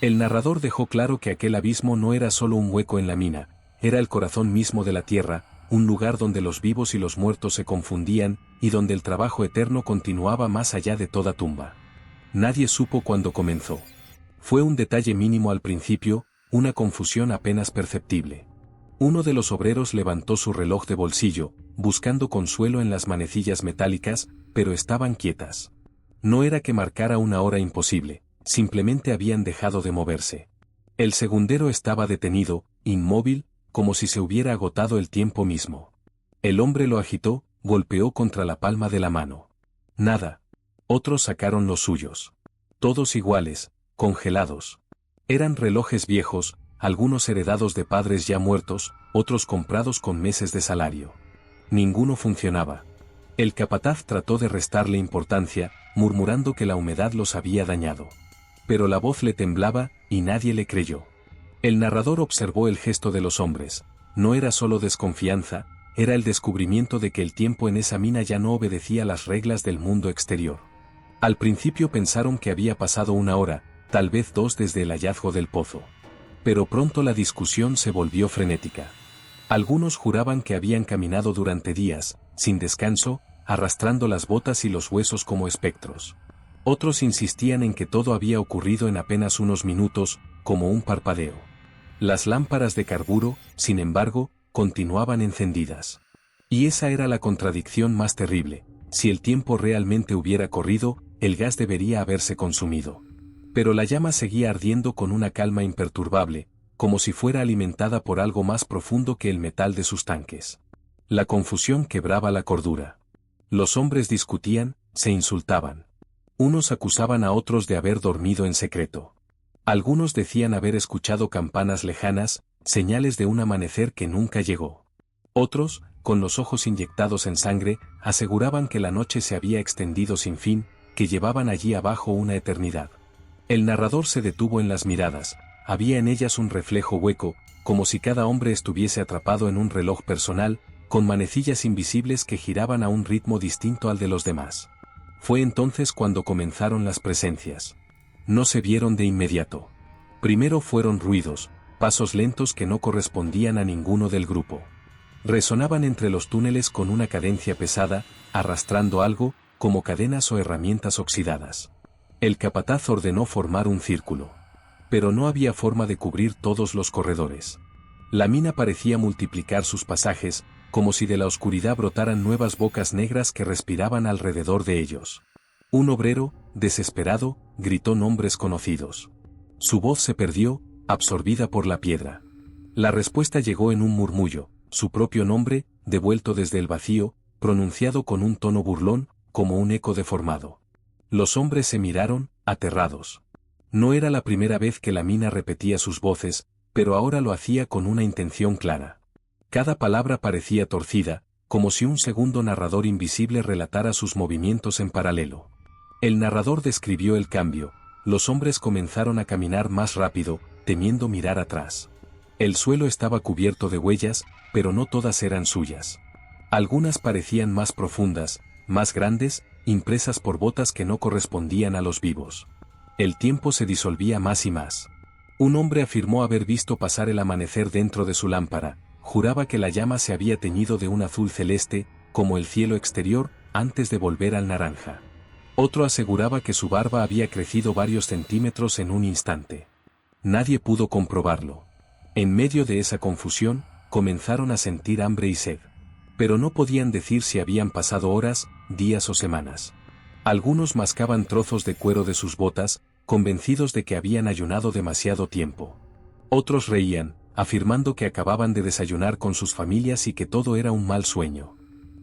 El narrador dejó claro que aquel abismo no era solo un hueco en la mina, era el corazón mismo de la tierra, un lugar donde los vivos y los muertos se confundían, y donde el trabajo eterno continuaba más allá de toda tumba. Nadie supo cuándo comenzó. Fue un detalle mínimo al principio, una confusión apenas perceptible. Uno de los obreros levantó su reloj de bolsillo, buscando consuelo en las manecillas metálicas, pero estaban quietas. No era que marcara una hora imposible, simplemente habían dejado de moverse. El segundero estaba detenido, inmóvil, como si se hubiera agotado el tiempo mismo. El hombre lo agitó, golpeó contra la palma de la mano. Nada. Otros sacaron los suyos. Todos iguales, congelados. Eran relojes viejos, algunos heredados de padres ya muertos, otros comprados con meses de salario. Ninguno funcionaba. El capataz trató de restarle importancia, murmurando que la humedad los había dañado. Pero la voz le temblaba, y nadie le creyó. El narrador observó el gesto de los hombres. No era solo desconfianza, era el descubrimiento de que el tiempo en esa mina ya no obedecía las reglas del mundo exterior. Al principio pensaron que había pasado una hora, tal vez dos desde el hallazgo del pozo. Pero pronto la discusión se volvió frenética. Algunos juraban que habían caminado durante días, sin descanso, arrastrando las botas y los huesos como espectros. Otros insistían en que todo había ocurrido en apenas unos minutos, como un parpadeo. Las lámparas de carburo, sin embargo, continuaban encendidas. Y esa era la contradicción más terrible. Si el tiempo realmente hubiera corrido, el gas debería haberse consumido. Pero la llama seguía ardiendo con una calma imperturbable, como si fuera alimentada por algo más profundo que el metal de sus tanques. La confusión quebraba la cordura. Los hombres discutían, se insultaban. Unos acusaban a otros de haber dormido en secreto. Algunos decían haber escuchado campanas lejanas, señales de un amanecer que nunca llegó. Otros, con los ojos inyectados en sangre, aseguraban que la noche se había extendido sin fin, que llevaban allí abajo una eternidad. El narrador se detuvo en las miradas, había en ellas un reflejo hueco, como si cada hombre estuviese atrapado en un reloj personal, con manecillas invisibles que giraban a un ritmo distinto al de los demás. Fue entonces cuando comenzaron las presencias. No se vieron de inmediato. Primero fueron ruidos, pasos lentos que no correspondían a ninguno del grupo. Resonaban entre los túneles con una cadencia pesada, arrastrando algo, como cadenas o herramientas oxidadas. El capataz ordenó formar un círculo. Pero no había forma de cubrir todos los corredores. La mina parecía multiplicar sus pasajes, como si de la oscuridad brotaran nuevas bocas negras que respiraban alrededor de ellos. Un obrero, desesperado, gritó nombres conocidos. Su voz se perdió, absorbida por la piedra. La respuesta llegó en un murmullo, su propio nombre, devuelto desde el vacío, pronunciado con un tono burlón, como un eco deformado. Los hombres se miraron, aterrados. No era la primera vez que la mina repetía sus voces, pero ahora lo hacía con una intención clara. Cada palabra parecía torcida, como si un segundo narrador invisible relatara sus movimientos en paralelo. El narrador describió el cambio, los hombres comenzaron a caminar más rápido, temiendo mirar atrás. El suelo estaba cubierto de huellas, pero no todas eran suyas. Algunas parecían más profundas, más grandes, impresas por botas que no correspondían a los vivos. El tiempo se disolvía más y más. Un hombre afirmó haber visto pasar el amanecer dentro de su lámpara, juraba que la llama se había teñido de un azul celeste, como el cielo exterior, antes de volver al naranja. Otro aseguraba que su barba había crecido varios centímetros en un instante. Nadie pudo comprobarlo. En medio de esa confusión, comenzaron a sentir hambre y sed. Pero no podían decir si habían pasado horas, días o semanas. Algunos mascaban trozos de cuero de sus botas, convencidos de que habían ayunado demasiado tiempo. Otros reían, afirmando que acababan de desayunar con sus familias y que todo era un mal sueño.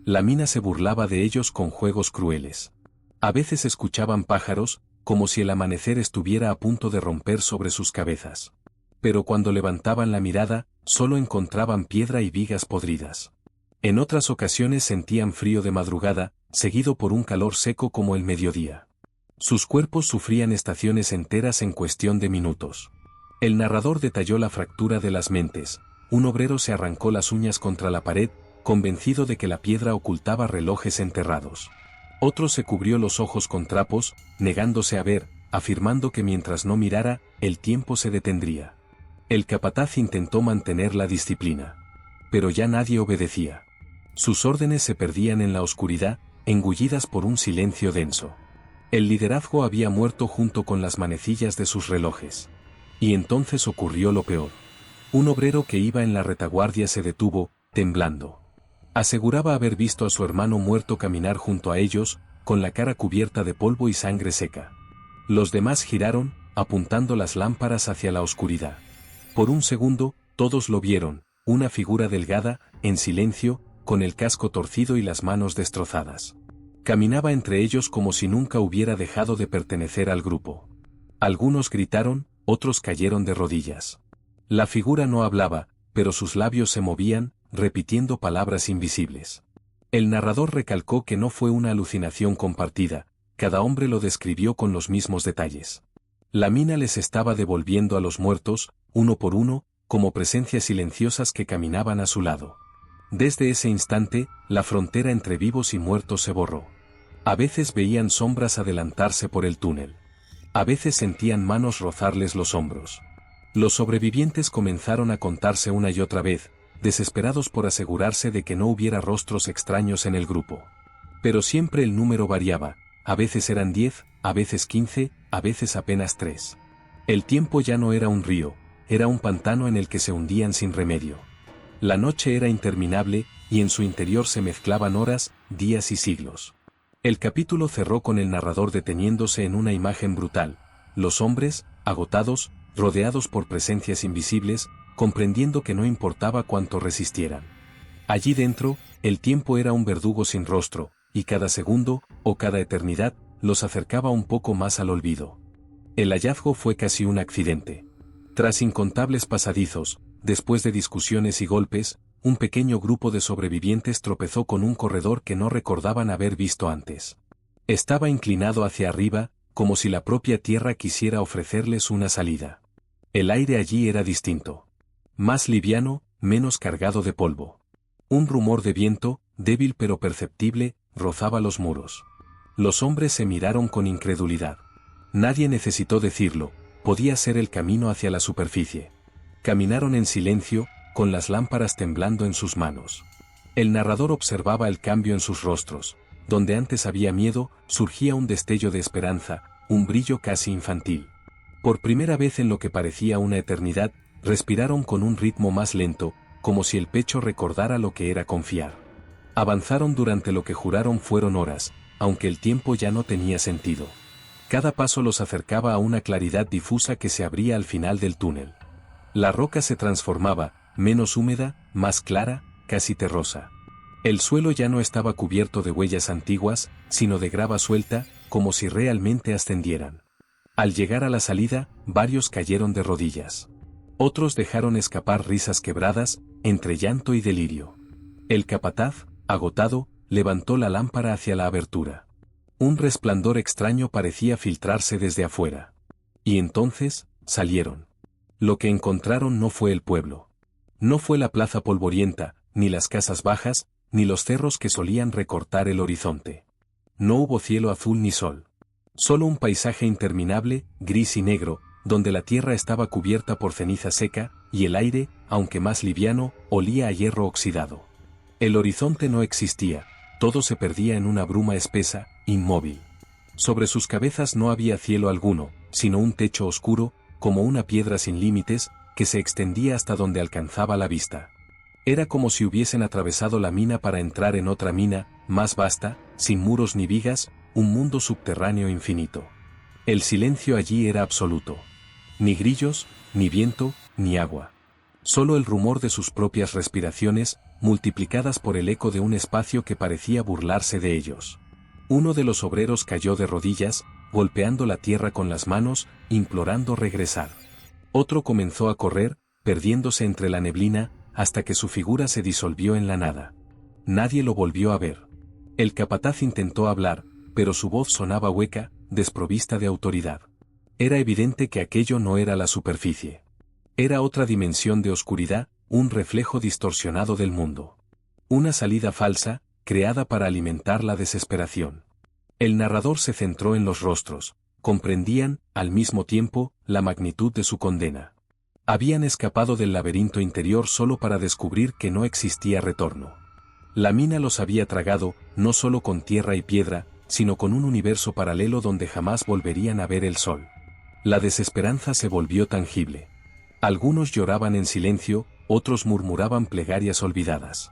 La mina se burlaba de ellos con juegos crueles. A veces escuchaban pájaros, como si el amanecer estuviera a punto de romper sobre sus cabezas. Pero cuando levantaban la mirada, solo encontraban piedra y vigas podridas. En otras ocasiones sentían frío de madrugada, seguido por un calor seco como el mediodía. Sus cuerpos sufrían estaciones enteras en cuestión de minutos. El narrador detalló la fractura de las mentes. Un obrero se arrancó las uñas contra la pared, convencido de que la piedra ocultaba relojes enterrados. Otro se cubrió los ojos con trapos, negándose a ver, afirmando que mientras no mirara, el tiempo se detendría. El capataz intentó mantener la disciplina. Pero ya nadie obedecía. Sus órdenes se perdían en la oscuridad, engullidas por un silencio denso. El liderazgo había muerto junto con las manecillas de sus relojes. Y entonces ocurrió lo peor. Un obrero que iba en la retaguardia se detuvo, temblando. Aseguraba haber visto a su hermano muerto caminar junto a ellos, con la cara cubierta de polvo y sangre seca. Los demás giraron, apuntando las lámparas hacia la oscuridad. Por un segundo, todos lo vieron, una figura delgada, en silencio, con el casco torcido y las manos destrozadas. Caminaba entre ellos como si nunca hubiera dejado de pertenecer al grupo. Algunos gritaron, otros cayeron de rodillas. La figura no hablaba, pero sus labios se movían, repitiendo palabras invisibles. El narrador recalcó que no fue una alucinación compartida, cada hombre lo describió con los mismos detalles. La mina les estaba devolviendo a los muertos, uno por uno, como presencias silenciosas que caminaban a su lado. Desde ese instante, la frontera entre vivos y muertos se borró. A veces veían sombras adelantarse por el túnel. A veces sentían manos rozarles los hombros. Los sobrevivientes comenzaron a contarse una y otra vez, desesperados por asegurarse de que no hubiera rostros extraños en el grupo. Pero siempre el número variaba, a veces eran 10, a veces 15, a veces apenas 3. El tiempo ya no era un río, era un pantano en el que se hundían sin remedio. La noche era interminable, y en su interior se mezclaban horas, días y siglos. El capítulo cerró con el narrador deteniéndose en una imagen brutal, los hombres, agotados, rodeados por presencias invisibles, comprendiendo que no importaba cuánto resistieran. Allí dentro, el tiempo era un verdugo sin rostro, y cada segundo, o cada eternidad, los acercaba un poco más al olvido. El hallazgo fue casi un accidente. Tras incontables pasadizos, después de discusiones y golpes, un pequeño grupo de sobrevivientes tropezó con un corredor que no recordaban haber visto antes. Estaba inclinado hacia arriba, como si la propia tierra quisiera ofrecerles una salida. El aire allí era distinto. Más liviano, menos cargado de polvo. Un rumor de viento, débil pero perceptible, rozaba los muros. Los hombres se miraron con incredulidad. Nadie necesitó decirlo, podía ser el camino hacia la superficie. Caminaron en silencio, con las lámparas temblando en sus manos. El narrador observaba el cambio en sus rostros. Donde antes había miedo, surgía un destello de esperanza, un brillo casi infantil. Por primera vez en lo que parecía una eternidad, respiraron con un ritmo más lento, como si el pecho recordara lo que era confiar. Avanzaron durante lo que juraron fueron horas, aunque el tiempo ya no tenía sentido. Cada paso los acercaba a una claridad difusa que se abría al final del túnel. La roca se transformaba, menos húmeda, más clara, casi terrosa. El suelo ya no estaba cubierto de huellas antiguas, sino de grava suelta, como si realmente ascendieran. Al llegar a la salida, varios cayeron de rodillas. Otros dejaron escapar risas quebradas, entre llanto y delirio. El capataz, agotado, levantó la lámpara hacia la abertura. Un resplandor extraño parecía filtrarse desde afuera. Y entonces, salieron. Lo que encontraron no fue el pueblo. No fue la plaza polvorienta, ni las casas bajas, ni los cerros que solían recortar el horizonte. No hubo cielo azul ni sol. Solo un paisaje interminable, gris y negro, donde la tierra estaba cubierta por ceniza seca, y el aire, aunque más liviano, olía a hierro oxidado. El horizonte no existía, todo se perdía en una bruma espesa, inmóvil. Sobre sus cabezas no había cielo alguno, sino un techo oscuro, como una piedra sin límites, que se extendía hasta donde alcanzaba la vista. Era como si hubiesen atravesado la mina para entrar en otra mina, más vasta, sin muros ni vigas, un mundo subterráneo infinito. El silencio allí era absoluto. Ni grillos, ni viento, ni agua. Solo el rumor de sus propias respiraciones, multiplicadas por el eco de un espacio que parecía burlarse de ellos. Uno de los obreros cayó de rodillas, golpeando la tierra con las manos, implorando regresar. Otro comenzó a correr, perdiéndose entre la neblina, hasta que su figura se disolvió en la nada. Nadie lo volvió a ver. El capataz intentó hablar, pero su voz sonaba hueca, desprovista de autoridad. Era evidente que aquello no era la superficie. Era otra dimensión de oscuridad, un reflejo distorsionado del mundo. Una salida falsa, creada para alimentar la desesperación. El narrador se centró en los rostros, comprendían, al mismo tiempo, la magnitud de su condena. Habían escapado del laberinto interior solo para descubrir que no existía retorno. La mina los había tragado, no solo con tierra y piedra, sino con un universo paralelo donde jamás volverían a ver el sol. La desesperanza se volvió tangible. Algunos lloraban en silencio, otros murmuraban plegarias olvidadas.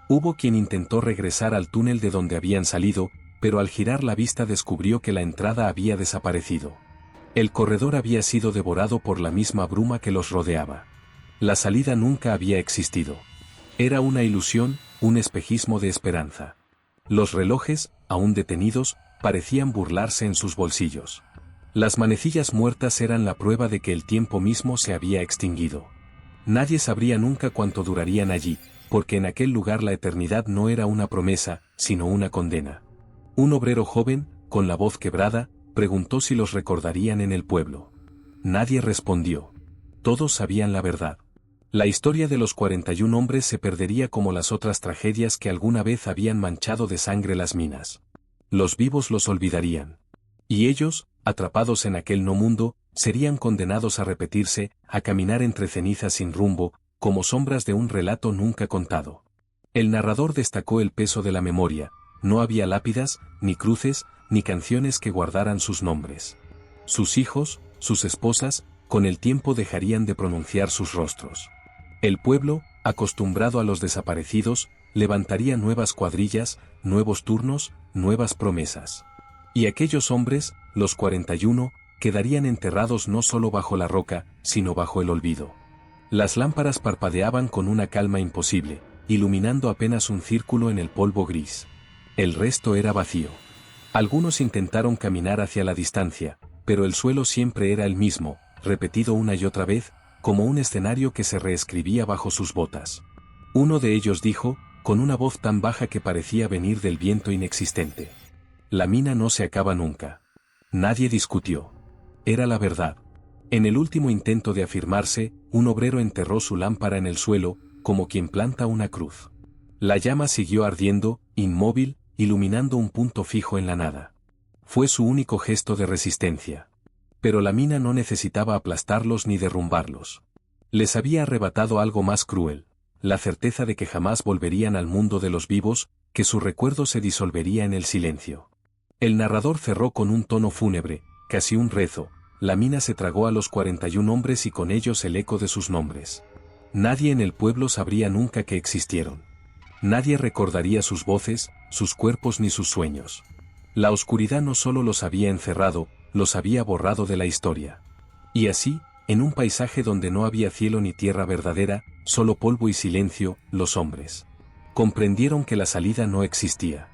Hubo quien intentó regresar al túnel de donde habían salido, pero al girar la vista descubrió que la entrada había desaparecido. El corredor había sido devorado por la misma bruma que los rodeaba. La salida nunca había existido. Era una ilusión, un espejismo de esperanza. Los relojes, aún detenidos, parecían burlarse en sus bolsillos. Las manecillas muertas eran la prueba de que el tiempo mismo se había extinguido. Nadie sabría nunca cuánto durarían allí, porque en aquel lugar la eternidad no era una promesa, sino una condena. Un obrero joven, con la voz quebrada, preguntó si los recordarían en el pueblo. Nadie respondió. Todos sabían la verdad. La historia de los 41 hombres se perdería como las otras tragedias que alguna vez habían manchado de sangre las minas. Los vivos los olvidarían. Y ellos, atrapados en aquel no mundo, serían condenados a repetirse, a caminar entre cenizas sin rumbo, como sombras de un relato nunca contado. El narrador destacó el peso de la memoria. No había lápidas, ni cruces, ni canciones que guardaran sus nombres. Sus hijos, sus esposas, con el tiempo dejarían de pronunciar sus rostros. El pueblo, acostumbrado a los desaparecidos, levantaría nuevas cuadrillas, nuevos turnos, nuevas promesas. Y aquellos hombres, los 41, quedarían enterrados no solo bajo la roca, sino bajo el olvido. Las lámparas parpadeaban con una calma imposible, iluminando apenas un círculo en el polvo gris. El resto era vacío. Algunos intentaron caminar hacia la distancia, pero el suelo siempre era el mismo, repetido una y otra vez, como un escenario que se reescribía bajo sus botas. Uno de ellos dijo, con una voz tan baja que parecía venir del viento inexistente: la mina no se acaba nunca. Nadie discutió. Era la verdad. En el último intento de afirmarse, un obrero enterró su lámpara en el suelo, como quien planta una cruz. La llama siguió ardiendo, inmóvil, iluminando un punto fijo en la nada. Fue su único gesto de resistencia. Pero la mina no necesitaba aplastarlos ni derrumbarlos. Les había arrebatado algo más cruel: la certeza de que jamás volverían al mundo de los vivos, que su recuerdo se disolvería en el silencio. El narrador cerró con un tono fúnebre, casi un rezo: la mina se tragó a los 41 hombres y con ellos el eco de sus nombres. Nadie en el pueblo sabría nunca que existieron. Nadie recordaría sus voces, sus cuerpos ni sus sueños. La oscuridad no solo los había encerrado, los había borrado de la historia. Y así, en un paisaje donde no había cielo ni tierra verdadera, solo polvo y silencio, los hombres comprendieron que la salida no existía.